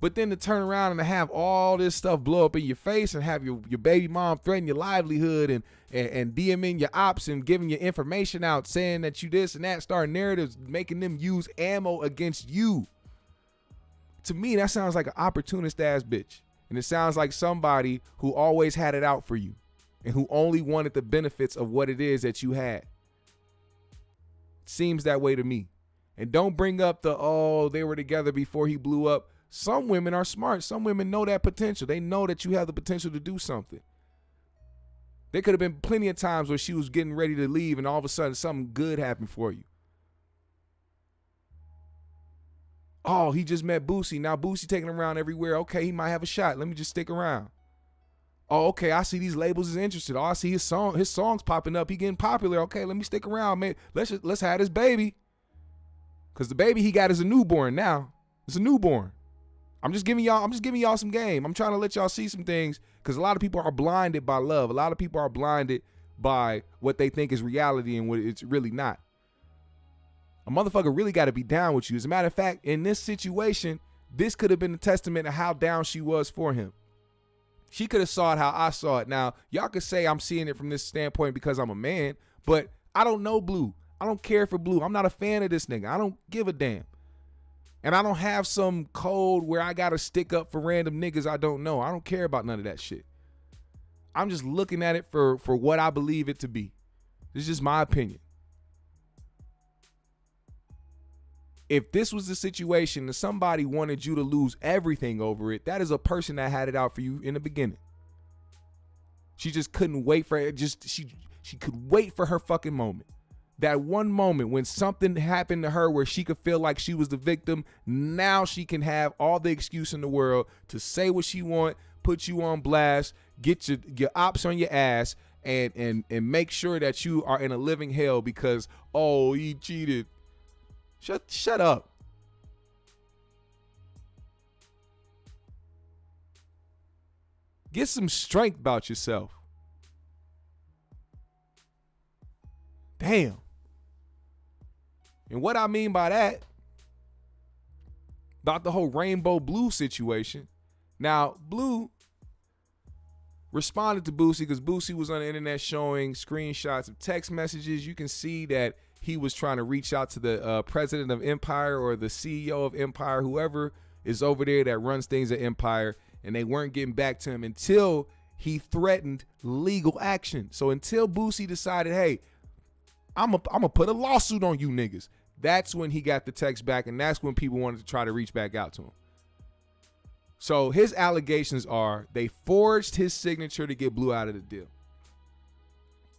But then to turn around and to have all this stuff blow up in your face and have your baby mom threaten your livelihood and DMing your ops and giving your information out saying that you this and that, start narratives, making them use ammo against you. To me, that sounds like an opportunist ass bitch. And it sounds like somebody who always had it out for you and who only wanted the benefits of what it is that you had. Seems that way to me. And don't bring up they were together before he blew up. Some women are smart. Some women know that potential. They know that you have the potential to do something. There could have been plenty of times where she was getting ready to leave and all of a sudden something good happened for you. Oh, he just met Boosie. Now Boosie taking him around everywhere. Okay, he might have a shot. Let me just stick around. Oh, okay, I see these labels is interested. Oh, I see his songs popping up. He getting popular. Okay, let me stick around, man. Let's have this baby. Because the baby he got is a newborn now. It's a newborn. I'm just giving y'all some game. I'm trying to let y'all see some things because a lot of people are blinded by love. A lot of people are blinded by what they think is reality and what it's really not. A motherfucker really got to be down with you. As a matter of fact, in this situation, this could have been a testament of how down she was for him. She could have saw it how I saw it. Now, y'all could say I'm seeing it from this standpoint because I'm a man, but I don't know Blue. I don't care for Blue. I'm not a fan of this nigga. I don't give a damn. And I don't have some code where I got to stick up for random niggas I don't know. I don't care about none of that shit. I'm just looking at it for what I believe it to be. This is just my opinion. If this was the situation and somebody wanted you to lose everything over it, that is a person that had it out for you in the beginning. She just couldn't wait for it. She could wait for her fucking moment. That one moment when something happened to her where she could feel like she was the victim. Now she can have all the excuse in the world to say what she want, put you on blast, get your ops on your ass, and make sure that you are in a living hell because, oh, he cheated. Shut up. Get some strength about yourself. Damn. And what I mean by that, about the whole Rainbow Blue situation. Now, Blue responded to Boosie because Boosie was on the internet showing screenshots of text messages. You can see that he was trying to reach out to the president of Empire or the CEO of Empire, whoever is over there that runs things at Empire, and they weren't getting back to him until he threatened legal action. So until Boosie decided, hey, I'm gonna put a lawsuit on you niggas, that's when he got the text back, and that's when people wanted to try to reach back out to him. So his allegations are they forged his signature to get Blue out of the deal.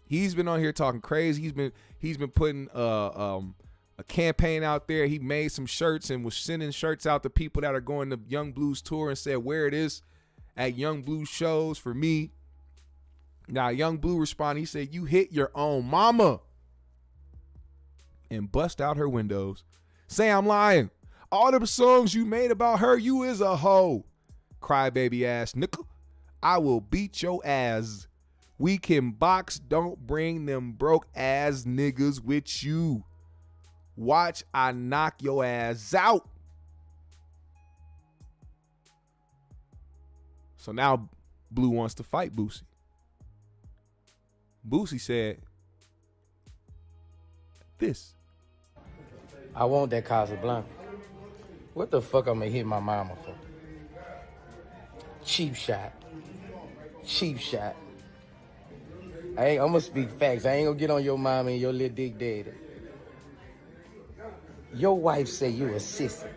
He's been on here talking crazy. He's been putting a campaign out there. He made some shirts and was sending shirts out to people that are going to Young Blue's tour and said, wear it is at Young Blue shows for me. Now, Young Blue responded. He said, you hit your own mama. And bust out her windows. Say I'm lying. All them songs you made about her, you is a hoe. Crybaby ass nickel. I will beat your ass. We can box, don't bring them broke ass niggas with you. Watch I knock your ass out. So now Blue wants to fight Boosie. Boosie said this. I want that Casablanca. What the fuck I'm gonna hit my mama for? Cheap shot. Cheap shot. I'm gonna speak facts. I ain't gonna get on your mama and your little dick daddy. Your wife say you a sissy.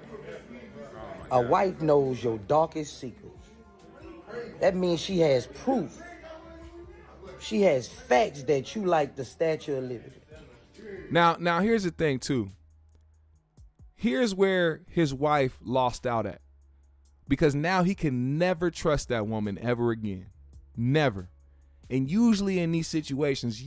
A wife knows your darkest secrets. That means she has proof. She has facts that you like the Statue of Liberty. Now here's the thing too. Here's where his wife lost out at. Because now he can never trust that woman ever again. Never. And usually in these situations,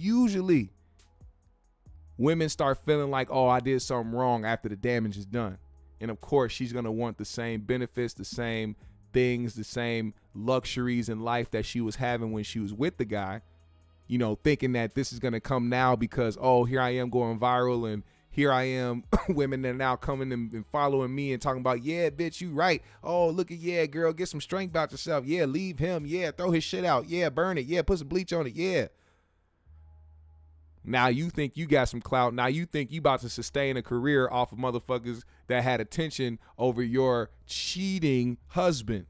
women start feeling like, oh, I did something wrong after the damage is done. And of course, she's going to want the same benefits, the same things, the same luxuries in life that she was having when she was with the guy. You know, thinking that this is going to come now because, oh, here I am going viral and here I am, women that are now coming and following me and talking about, yeah, bitch, you right. Oh, look at, yeah, girl, get some strength about yourself. Yeah, leave him. Yeah, throw his shit out. Yeah, burn it. Yeah, put some bleach on it. Yeah. Now you think you got some clout. Now you think you about to sustain a career off of motherfuckers that had attention over your cheating husband.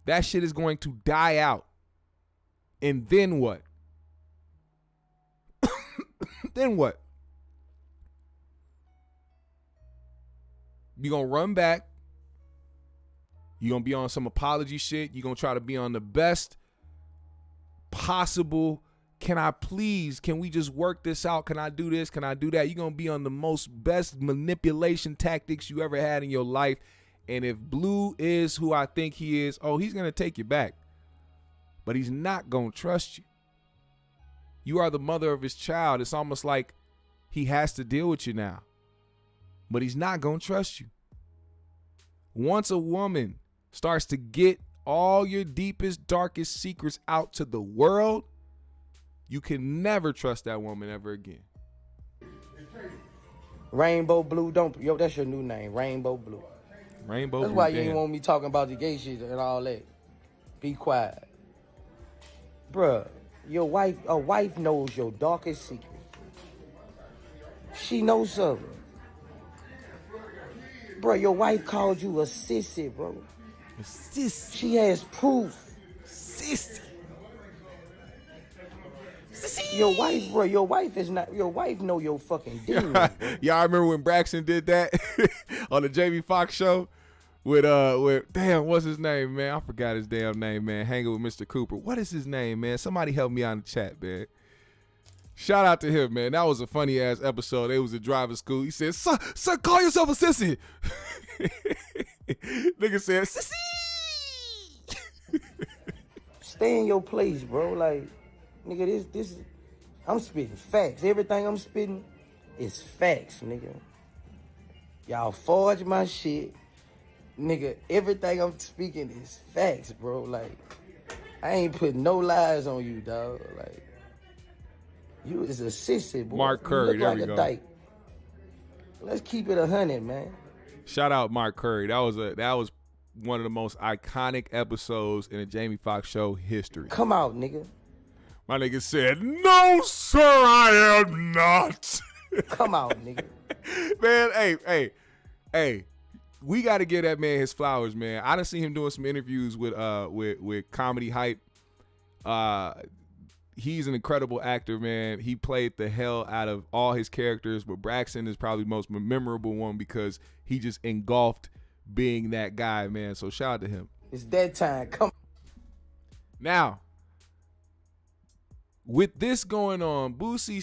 That shit is going to die out. And then what? Then what? You gonna run back. You gonna be on some apology shit. You gonna try to be on the best possible. Can we just work this out? Can I do this? Can I do that? You're gonna be on the most best manipulation tactics you ever had in your life. And if Blue is who I think he is, oh, he's gonna take you back. But he's not gonna trust you. You are the mother of his child. It's almost like he has to deal with you now. But he's not going to trust you. Once a woman starts to get all your deepest, darkest secrets out to the world, you can never trust that woman ever again. Rainbow Blue, that's your new name, Rainbow Blue. Rainbow That's Blue, why you damn. ain't want me talking about the gay shit and all that. Be quiet. Bruh, a wife knows your darkest secret. She knows something. Bruh, your wife called you a sissy, bro. Sissy. She has proof. Sissy. Your wife know your fucking demons, bro. Y'all remember when Braxton did that on the Jamie Foxx show with damn, what's his name, man? I forgot his damn name, man. Hanging with Mr. Cooper. What is his name, man? Somebody help me out in the chat, man. Shout out to him, man. That was a funny ass episode. They was at driving school. He said, son, call yourself a sissy. Nigga said, sissy. Stay in your place, bro. Like, nigga, this I'm spitting facts. Everything I'm spitting is facts, nigga. Y'all forge my shit. Nigga, everything I'm speaking is facts, bro. Like, I ain't putting no lies on you, dog. Like, you is a sissy, boy. Mark Curry, you there look we like go. a dyke. Let's keep it 100, man. Shout out Mark Curry. That was one of the most iconic episodes in a Jamie Foxx show history. Come out, nigga. My nigga said, no, sir, I am not. Come out, nigga. Man, hey, we got to give that man his flowers, man. I done seen him doing some interviews with Comedy Hype. He's an incredible actor, man. He played the hell out of all his characters, but Braxton is probably the most memorable one because he just engulfed being that guy, man. So shout out to him. It's that time. Come. Now, with this going on, Boosie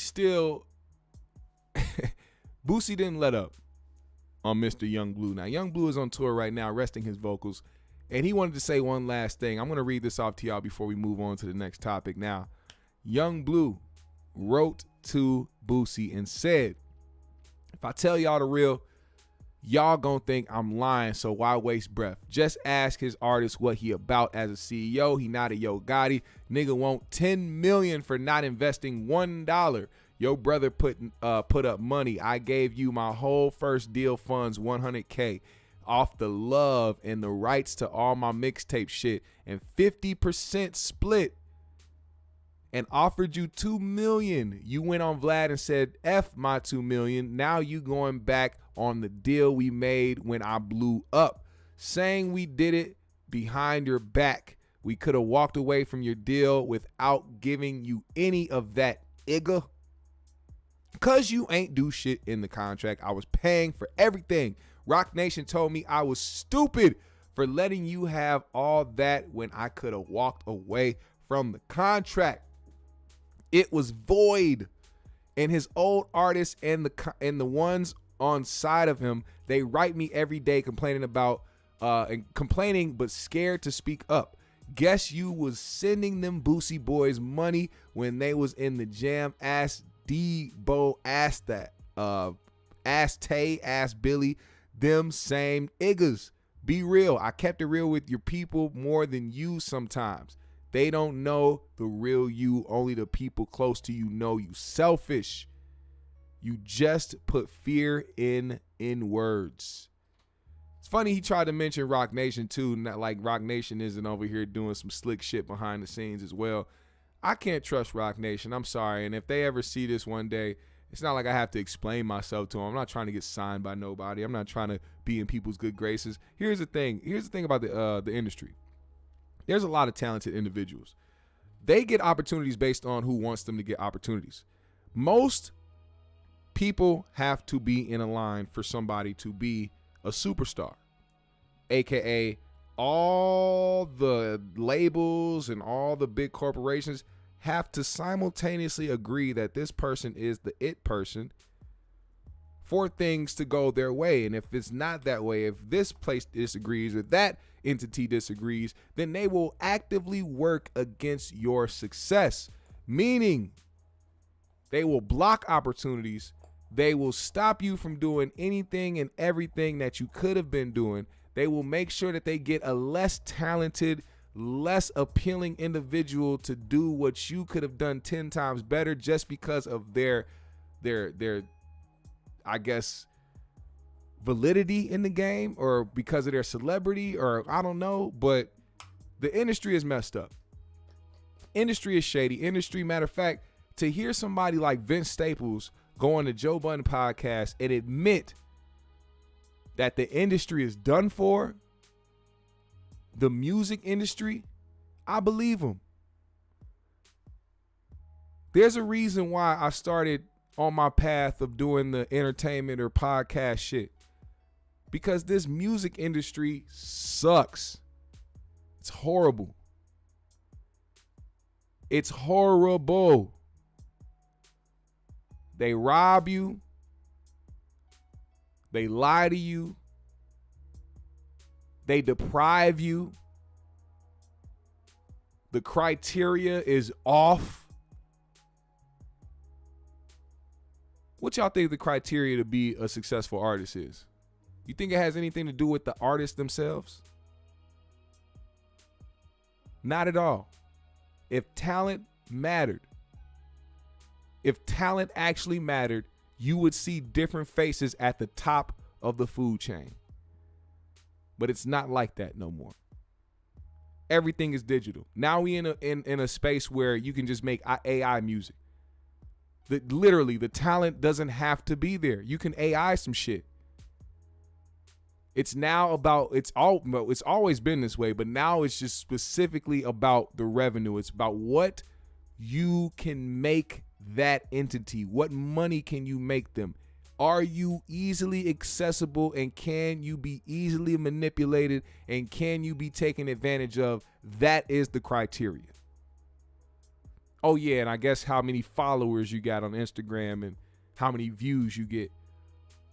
didn't let up on Mr. Young Blue. Now, Young Blue is on tour right now, resting his vocals, and he wanted to say one last thing. I'm going to read this off to y'all before we move on to the next topic. Now, Young Blue wrote to Boosie and said, if I tell y'all the real, y'all gonna think I'm lying, so why waste breath? Just ask his artist what he about as a CEO. He not a Yo Gotti. Nigga want $10 million for not investing $1. Your brother put up money. I gave you my whole first deal funds, $100K, off the love and the rights to all my mixtape shit, and 50% split, and offered you $2 million. You went on Vlad and said, F my $2 million. Now you going back on the deal we made when I blew up, saying we did it behind your back. We could have walked away from your deal without giving you any of that, Igga. Cause you ain't do shit in the contract. I was paying for everything. Rock Nation told me I was stupid for letting you have all that when I could have walked away from the contract. It was void. And his old artists and the ones on side of him, they write me every day complaining but scared to speak up. Guess you was sending them Boosie boys money when they was in the jam. Ask Debo, ask that, ask Tay, ask Billy, them same Iggas. Be real. I kept it real with your people more than you sometimes. They don't know the real you. Only the people close to you know you. Selfish. You just put fear in words. It's funny he tried to mention Rock Nation too. Not like Rock Nation isn't over here doing some slick shit behind the scenes as well. I can't trust Rock Nation. I'm sorry. And if they ever see this one day, it's not like I have to explain myself to them. I'm not trying to get signed by nobody. I'm not trying to be in people's good graces. Here's the thing. Here's the thing about the industry. There's a lot of talented individuals. They get opportunities based on who wants them to get opportunities. Most people have to be in a line for somebody to be a superstar, aka all the labels and all the big corporations have to simultaneously agree that this person is the it person for things to go their way. And if it's not that way, if this place disagrees, if that entity disagrees, then they will actively work against your success, meaning they will block opportunities. They will stop you from doing anything and everything that you could have been doing. They will make sure that they get a less talented, less appealing individual to do what you could have done 10 times better just because of their I guess, validity in the game or because of their celebrity or I don't know, but the industry is messed up. Industry is shady. Matter of fact, to hear somebody like Vince Staples go on the Joe Budden podcast and admit that the industry is done for, the music industry, I believe him. There's a reason why I started on my path of doing the entertainment or podcast shit. Because this music industry sucks. It's horrible. It's horrible. They rob you. They lie to you. They deprive you. The criteria is off. What y'all think the criteria to be a successful artist is? You think it has anything to do with the artists themselves? Not at all. If talent mattered, if talent actually mattered, you would see different faces at the top of the food chain. But it's not like that no more. Everything is digital. Now we in a space where you can just make AI music. Literally, the talent doesn't have to be there. You can AI some shit. It's now about, it's always been this way, but now it's just specifically about the revenue. It's about what you can make that entity. What money can you make them? Are you easily accessible, and can you be easily manipulated, and can you be taken advantage of? That is the criteria. Oh yeah, and I guess how many followers you got on Instagram and how many views you get.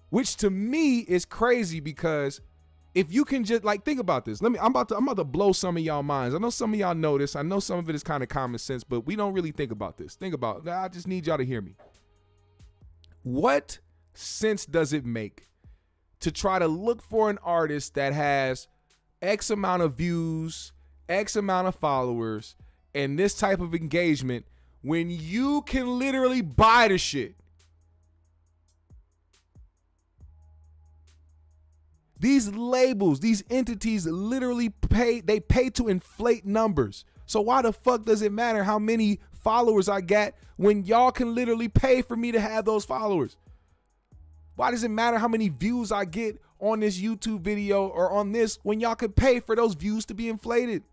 Which to me is crazy, because if you can just think about this. I'm about to blow some of y'all minds. I know some of y'all know this. I know some of it is kind of common sense, but we don't really think about this. I just need y'all to hear me. What sense does it make to try to look for an artist that has X amount of views, X amount of followers, and this type of engagement when you can literally buy the shit? These labels, these entities literally pay to inflate numbers. So why the fuck does it matter how many followers I got when y'all can literally pay for me to have those followers? Why does it matter how many views I get on this YouTube video or on this when y'all could pay for those views to be inflated?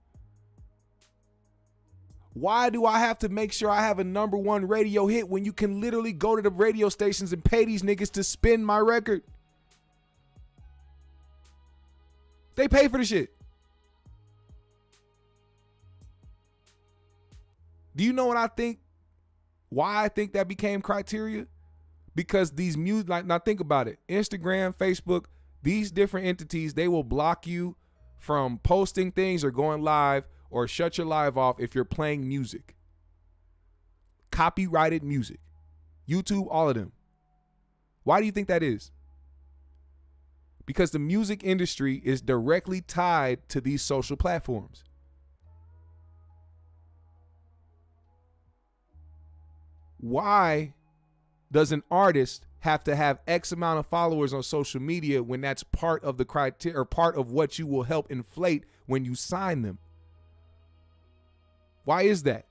Why do I have to make sure I have a #1 radio hit when you can literally go to the radio stations and pay these niggas to spin my record? They pay for the shit. Do you know what I think? Why I think that became criteria? Because these now think about it. Instagram, Facebook, these different entities, they will block you from posting things or going live or shut your live off if you're playing music. Copyrighted music. YouTube, all of them. Why do you think that is? Because the music industry is directly tied to these social platforms. Why does an artist have to have X amount of followers on social media when that's part of the criteria or part of what you will help inflate when you sign them? Why is that?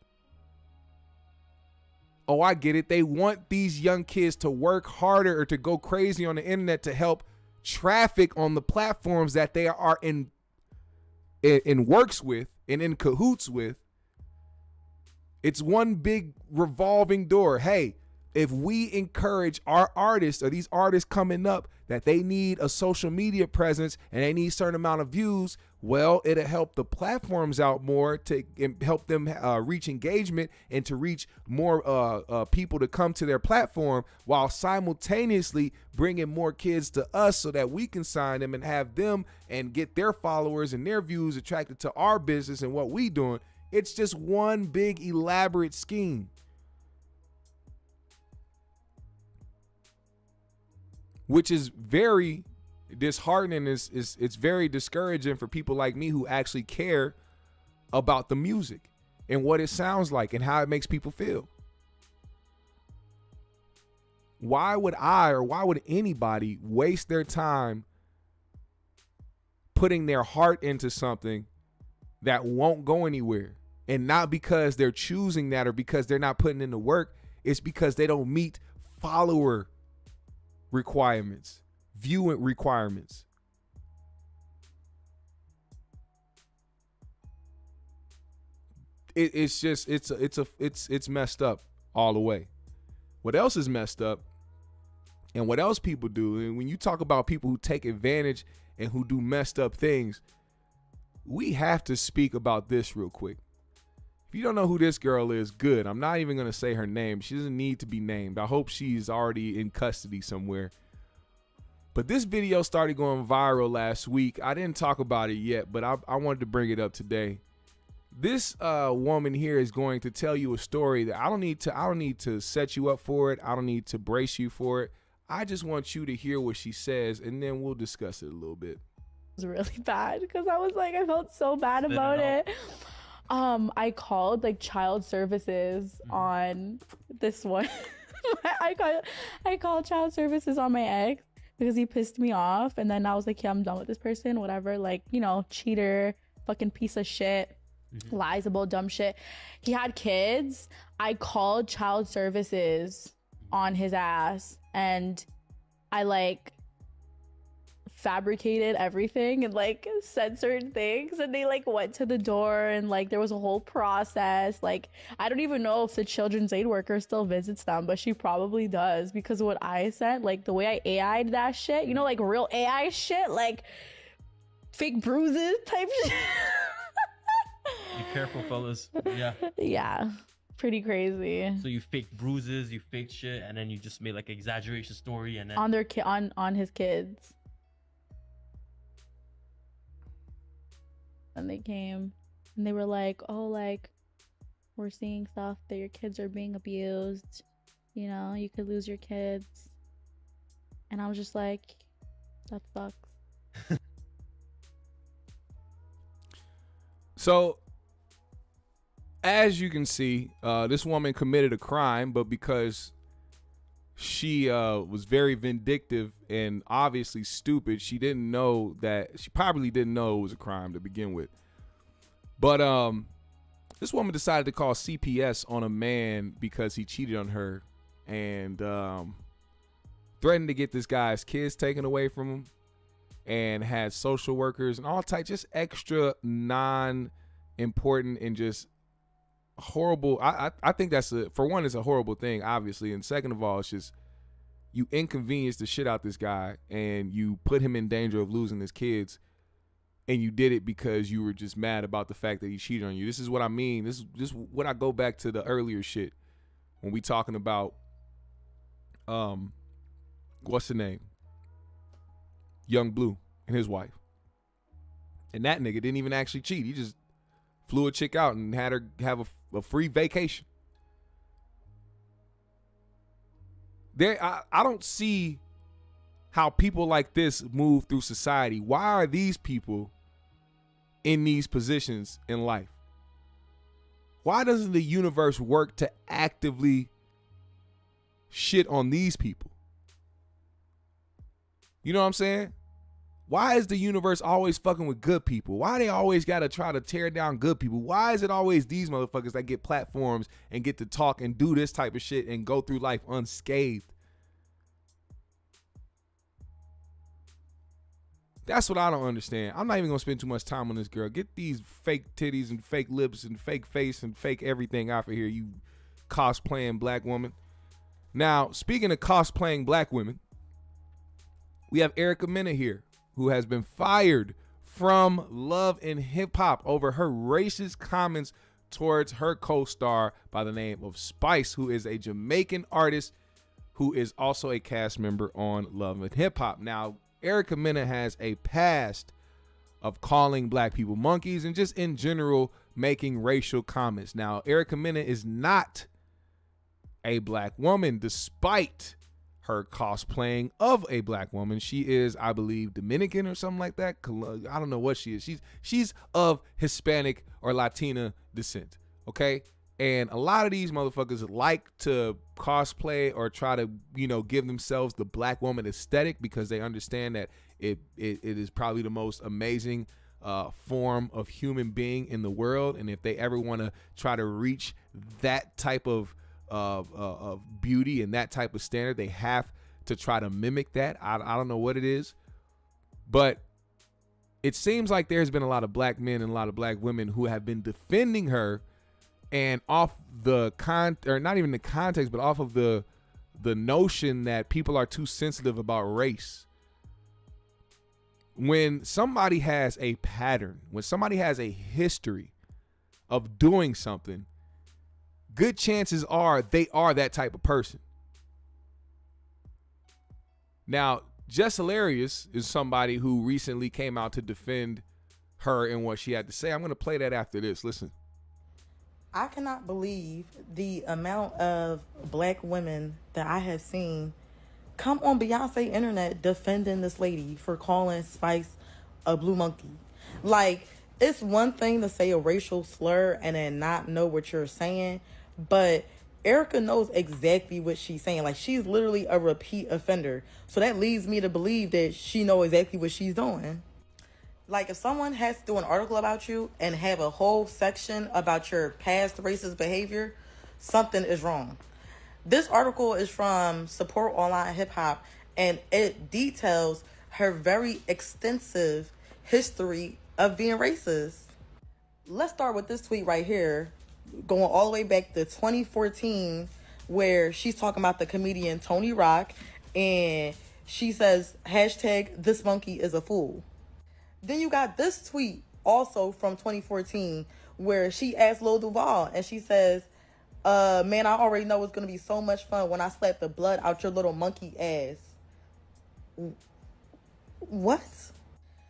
Oh, I get it. They want these young kids to work harder or to go crazy on the internet to help traffic on the platforms that they are in works with and in cahoots with. It's one big revolving door. Hey, if we encourage our artists or these artists coming up that they need a social media presence and they need a certain amount of views, well, it'll help the platforms out more to help them reach engagement and to reach more people to come to their platform, while simultaneously bringing more kids to us so that we can sign them and have them and get their followers and their views attracted to our business and what we doing. It's just one big elaborate scheme. Which is very disheartening. It's very discouraging for people like me who actually care about the music and what it sounds like and how it makes people feel. Why would I or why would anybody waste their time putting their heart into something that won't go anywhere? And not because they're choosing that or because they're not putting in the work. It's because they don't meet follower requirements, viewing requirements. It's messed up all the way. What else is messed up and what else people do, and when you talk about people who take advantage and who do messed up things, we have to speak about this real quick. If you don't know who this girl is, good. I'm not even going to say her name. She doesn't need to be named. I hope she's already in custody somewhere. But this video started going viral last week. I didn't talk about it yet, but I wanted to bring it up today. This woman here is going to tell you a story that I don't need to set you up for it. I don't need to brace you for it. I just want you to hear what she says, and then we'll discuss it a little bit. It was really bad because I felt so bad about it. I called like child services on this one. I called child services on my ex because he pissed me off, and then I was like, yeah, I'm done with this person, whatever, like, you know, cheater, fucking piece of shit. Lies about dumb shit. He had kids. I called child services on his ass, and I like fabricated everything and like censored things, and they like went to the door, and like there was a whole process. Like, I don't even know if the children's aid worker still visits them, but she probably does, because what I sent, like the way I AI'd that shit, you know, like real AI shit, like fake bruises type shit. Be careful, fellas. Yeah. Yeah, pretty crazy. So you faked bruises, you faked shit, and then you just made like exaggeration story, and then on their on his kids. And they came and they were like, oh, like, we're seeing stuff that your kids are being abused, you know, you could lose your kids. And I was just like, that sucks. So, as you can see, this woman committed a crime, but because she was very vindictive and obviously stupid, she probably didn't know it was a crime to begin with. But this woman decided to call CPS on a man because he cheated on her, and threatened to get this guy's kids taken away from him, and had social workers and all types, just extra non-important and just horrible. I think that's for one, it's a horrible thing, obviously, and second of all, it's just you inconvenience the shit out this guy and you put him in danger of losing his kids, and you did it because you were just mad about the fact that he cheated on you. This is what I mean. This is when I go back to the earlier shit when we talking about what's the name, Young Blue and his wife, and that nigga didn't even actually cheat. He just flew a chick out and had her have a free vacation. I don't see how people like this move through society. Why are these people in these positions in life? Why doesn't the universe work to actively shit on these people? You know what I'm saying? Why is the universe always fucking with good people? Why they always got to try to tear down good people? Why is it always these motherfuckers that get platforms and get to talk and do this type of shit and go through life unscathed? That's what I don't understand. I'm not even going to spend too much time on this girl. Get these fake titties and fake lips and fake face and fake everything out of here, you cosplaying black woman. Now, speaking of cosplaying black women, we have Mena here, who has been fired from Love and Hip Hop over her racist comments towards her co-star by the name of Spice, who is a Jamaican artist who is also a cast member on Love and Hip Hop. Now, Mena has a past of calling black people monkeys and just in general making racial comments. Now, Mena is not a black woman, despite her cosplaying of a black woman. She is, I believe, Dominican or something like that. I don't know what she is. She's of Hispanic or Latina descent. Okay, And a lot of these motherfuckers like to cosplay or try to, give themselves the black woman aesthetic because they understand that it is probably the most amazing form of human being in the world. And if they ever want to try to reach that type of beauty and that type of standard, they have to try to mimic that. I don't know what it is, but it seems like there's been a lot of black men and a lot of black women who have been defending her, and off the or not even the context, but off of the notion that people are too sensitive about race. When somebody has a pattern, when somebody has a history of doing something, good chances are they are that type of person. Now, Just Hilarious is somebody who recently came out to defend her and what she had to say. I'm going to play that after this. Listen. I cannot believe the amount of black women that I have seen come on Beyonce internet defending this lady for calling Spice a blue monkey. Like, it's one thing to say a racial slur and then not know what you're saying, but Erica knows exactly what she's saying. Like, she's literally a repeat offender. So that leads me to believe that she knows exactly what she's doing. Like, if someone has to do an article about you and have a whole section about your past racist behavior, something is wrong. This article is from Support Online Hip Hop, and it details her very extensive history of being racist. Let's start with this tweet right here, going all the way back to 2014, where she's talking about the comedian Tony Rock, and she says, #this monkey is a fool. Then you got this tweet also from 2014 where she asked Lil Duval, and she says, man, I already know it's going to be so much fun when I slap the blood out your little monkey ass. What?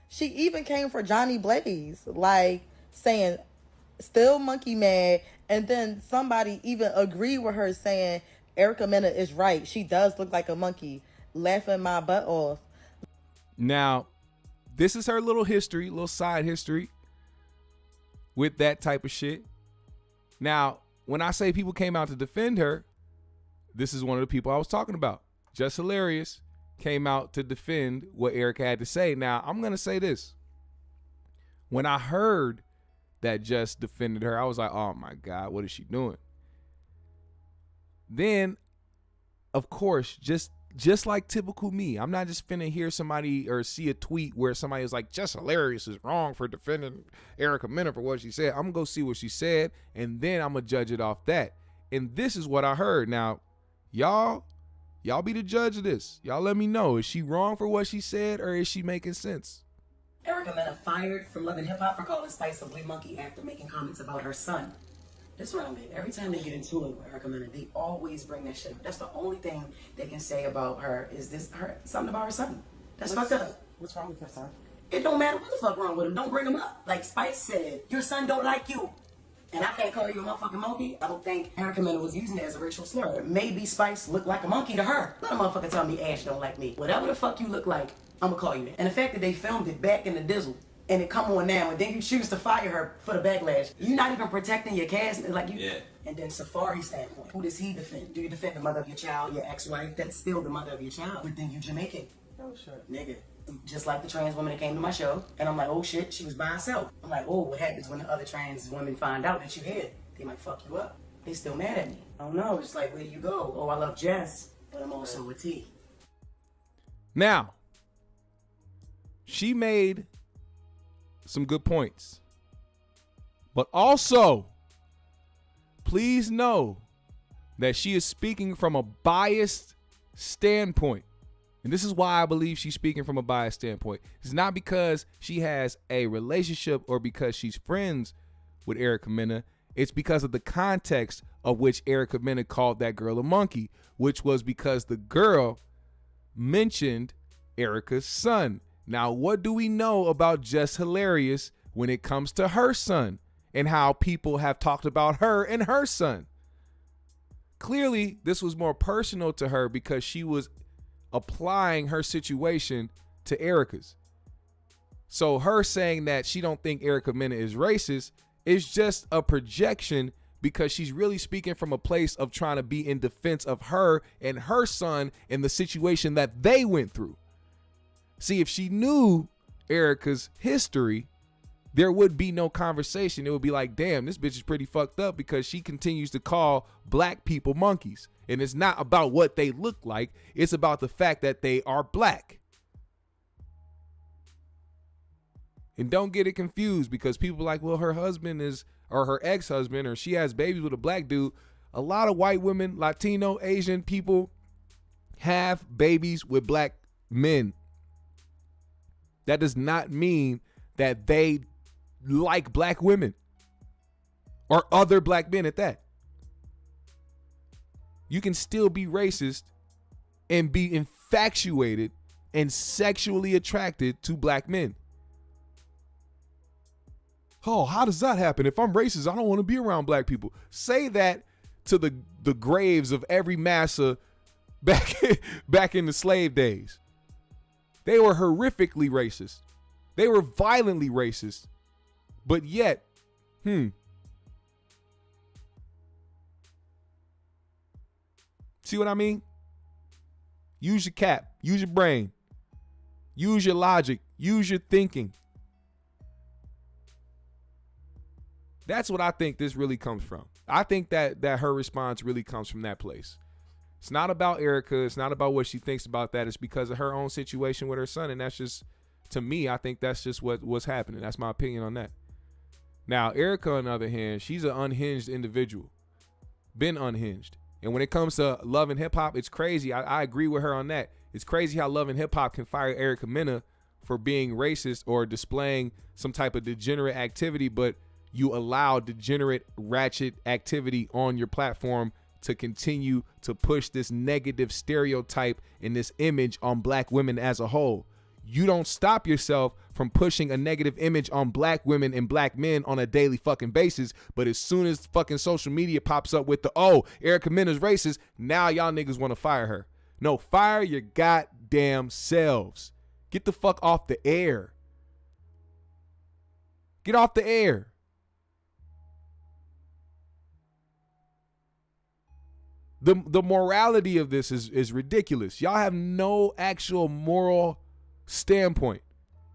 She even came for Johnny Blaze, like saying, still monkey mad. And then somebody even agreed with her saying, Erica Mena is right. She does look like a monkey, laughing my butt off. Now, this is her little history, little side history with that type of shit. Now, when I say people came out to defend her, this is one of the people I was talking about. Just Hilarious came out to defend what Erica had to say. Now, I'm going to say this. When I heard that Just defended her, I was like, oh my God, what is she doing? Then, of course, just like typical me, I'm not just finna hear somebody or see a tweet where somebody is like, Just Hilarious is wrong for defending Erica Mena for what she said. I'm gonna go see what she said, and then I'm gonna judge it off that. And this is what I heard. Now, y'all be the judge of this. Y'all let me know. Is she wrong for what she said, or is she making sense? Erica Mena fired from Love and Hip Hop for calling Spice a blue monkey after making comments about her son. This round it. Every time they get into it with Erica Mena, they always bring that shit up. That's the only thing they can say about her is something about her son. That's fucked up. What's wrong with her son? It don't matter what the fuck wrong with him. Don't bring him up. Like Spice said, your son don't like you. And I can't call you a motherfucking monkey. I don't think Erica Mena was using it as a racial slur. Maybe Spice looked like a monkey to her. Let a motherfucker tell me Ash don't like me. Whatever the fuck you look like, I'm gonna call you that. And the fact that they filmed it back in the dizzle, and it come on now, and then you choose to fire her for the backlash. You're not even protecting your cast, like you. Yeah. And then Safari standpoint, who does he defend? Do you defend the mother of your child, your ex-wife? That's still the mother of your child. But then you Jamaican. Oh shit, nigga. Just like the trans woman that came to my show, and I'm like, oh shit, she was by herself. I'm like, oh, what happens when the other trans women find out that you hid? They might fuck you up. They still mad at me. I don't know. It's like, where do you go? Oh, I love Jess, but I'm also with T. Now, she made some good points, but also please know that she is speaking from a biased standpoint. And this is why I believe she's speaking from a biased standpoint. It's not because she has a relationship or because she's friends with Erica Mena. It's because of the context of which Erica Mena called that girl a monkey, which was because the girl mentioned Erica's son. Now, what do we know about Just Hilarious when it comes to her son and how people have talked about her and her son? Clearly, this was more personal to her because she was applying her situation to Erica's. So her saying that she don't think Erica Mena is racist is just a projection because she's really speaking from a place of trying to be in defense of her and her son and the situation that they went through. See, if she knew Erica's history, there would be no conversation. It would be like, damn, this bitch is pretty fucked up because she continues to call black people monkeys. And it's not about what they look like. It's about the fact that they are black. And don't get it confused, because people are like, well, her husband is, or her ex-husband, or she has babies with a black dude. A lot of white women, Latino, Asian people have babies with black men. That does not mean that they like black women or other black men at that. You can still be racist and be infatuated and sexually attracted to black men. Oh, how does that happen? If I'm racist, I don't want to be around black people. Say that to the graves of every massa back in the slave days. They were horrifically racist. They were violently racist. But yet, see what I mean? Use your cap, use your brain, use your logic, use your thinking. That's what I think this really comes from. I think that her response really comes from that place. It's not about Erica. It's not about what she thinks about that. It's because of her own situation with her son. And that's just, to me, I think that's just what's happening. That's my opinion on that. Now, Erica, on the other hand, she's an unhinged individual. Been unhinged. And when it comes to Love and Hip Hop, it's crazy. I agree with her on that. It's crazy how Love and Hip Hop can fire Erica Mena for being racist or displaying some type of degenerate activity, but you allow degenerate, ratchet activity on your platform to continue to push this negative stereotype and this image on black women as a whole. You don't stop yourself from pushing a negative image on black women and black men on a daily fucking basis. But as soon as fucking social media pops up with Erica Mena's racist, now y'all niggas want to fire her. No, fire your goddamn selves. Get the fuck off the air. Get off the air. The morality of this is ridiculous. Y'all have no actual moral standpoint.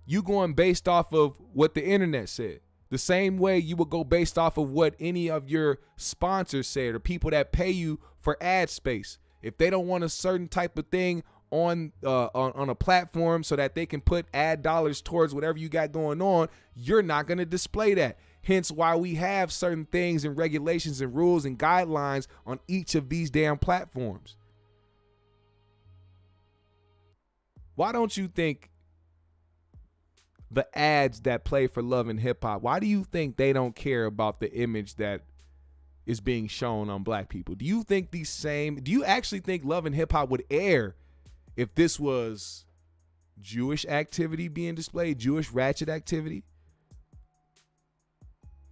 You going based off of what the internet said. The same way you would go based off of what any of your sponsors said or people that pay you for ad space. If they don't want a certain type of thing on a platform so that they can put ad dollars towards whatever you got going on, you're not going to display that. Hence why we have certain things and regulations and rules and guidelines on each of these damn platforms. Why don't you think the ads that play for Love and Hip Hop, why do you think they don't care about the image that is being shown on black people? Do you actually think Love and Hip Hop would air if this was Jewish activity being displayed, Jewish ratchet activity?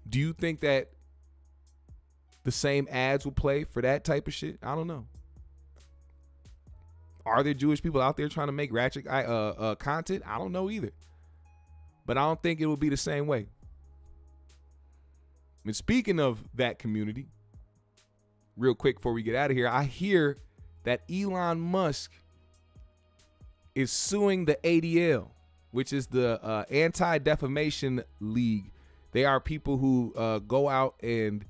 Do you think that the same ads will play for that type of shit? I don't know. Are there Jewish people out there trying to make ratchet content? I don't know either. But I don't think it will be the same way. And speaking of that community, real quick before we get out of here, I hear that Elon Musk is suing the ADL, which is the Anti-Defamation League. They are people who go out and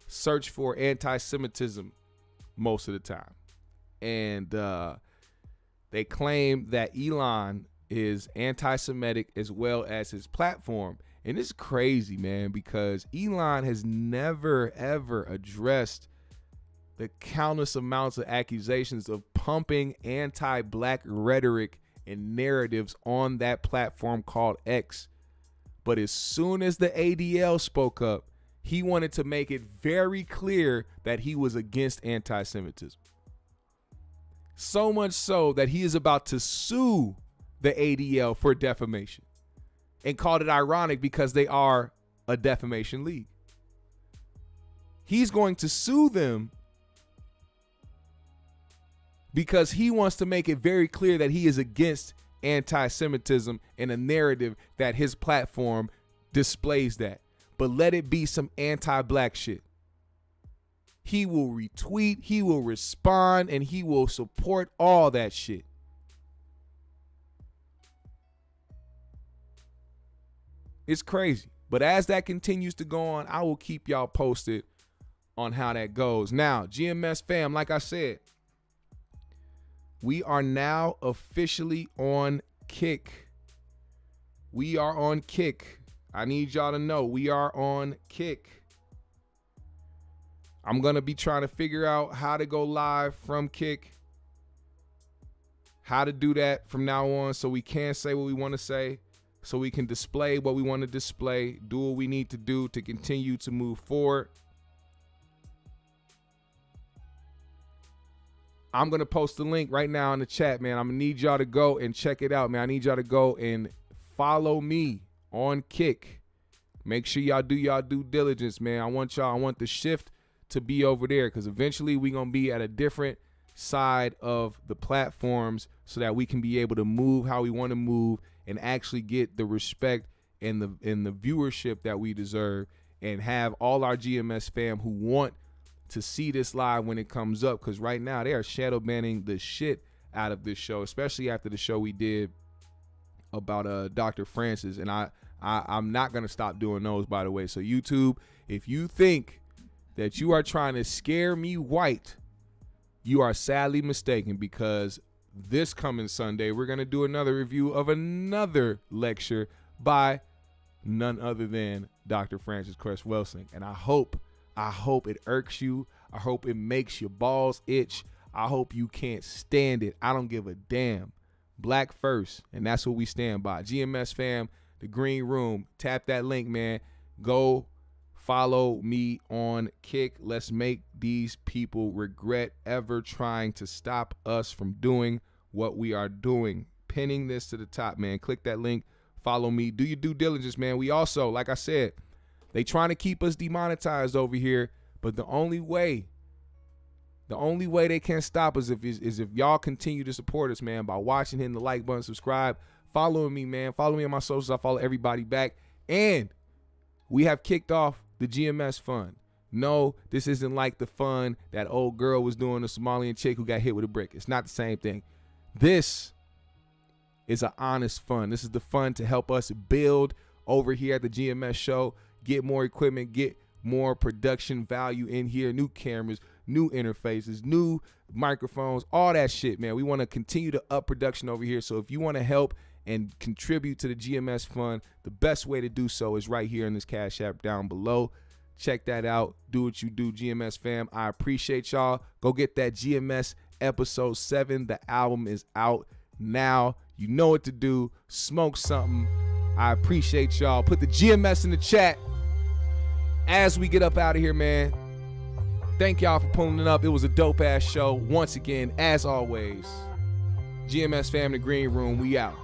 search for anti-Semitism most of the time. And they claim that Elon is anti-Semitic as well as his platform. And it's crazy, man, because Elon has never, ever addressed the countless amounts of accusations of pumping anti-black rhetoric and narratives on that platform called X. But as soon as the ADL spoke up, he wanted to make it very clear that he was against anti-Semitism. So much so that he is about to sue the ADL for defamation and called it ironic because they are a defamation league. He's going to sue them because he wants to make it very clear that he is against anti-Semitism and a narrative that his platform displays that. But let it be some anti-black shit. He will retweet, he will respond, and he will support all that shit. It's crazy. But as that continues to go on, I will keep y'all posted on how that goes. Now, GMS fam, like I said, we are now officially on Kick. We are on Kick. I need y'all to know we are on Kick. I'm going to be trying to figure out how to go live from Kick, how to do that from now on so we can say what we want to say, so we can display what we want to display, do what we need to do to continue to move forward. I'm going to post the link right now in the chat, man. I'm going to need y'all to go and check it out, man. I need y'all to go and follow me on Kick. Make sure y'all do y'all due diligence, man. I want the shift to be over there because eventually we're going to be at a different side of the platforms so that we can be able to move how we want to move and actually get the respect and the viewership that we deserve and have all our GMS fam who want to see this live when it comes up, because right now they are shadow banning the shit out of this show, especially after the show we did about Dr. Francis, and I'm not going to stop doing those, by the way. So YouTube, if you think that you are trying to scare me white, you are sadly mistaken, because this coming Sunday, we're going to do another review of another lecture by none other than Dr. Francis Cress Welsing. And I hope it irks you. I hope it makes your balls itch. I hope you can't stand it. I don't give a damn. Black first, and that's what we stand by. GMS fam, the Green Room. Tap that link, man. Go follow me on Kick. Let's make these people regret ever trying to stop us from doing what we are doing. Pinning this to the top, man. Click that link. Follow me. Do your due diligence, man. We also, like I said, they trying to keep us demonetized over here, but the only way they can stop us is if y'all continue to support us, man, by watching, hitting the like button, subscribe, following me, man. Follow me on my socials. I follow everybody back. And we have kicked off the GMS fund. No, this isn't like the fun that old girl was doing, the Somalian chick who got hit with a brick. It's not the same thing. This is an honest fund. This is the fund to help us build over here at the GMS show, get more equipment, get more production value in here, new cameras, new interfaces, new microphones, all that shit, man. We want to continue to up production over here. So if you want to help and contribute to the GMS fund, the best way to do so is right here in this Cash App down below. Check that out. Do what you do, GMS fam. I appreciate y'all. Go get that GMS episode 7. The album is out now. You know what to do. Smoke something. I appreciate y'all. Put the GMS in the chat as we get up out of here, man. Thank y'all for pulling it up. It was a dope-ass show. Once again, as always, GMS fam, the Green Room, we out.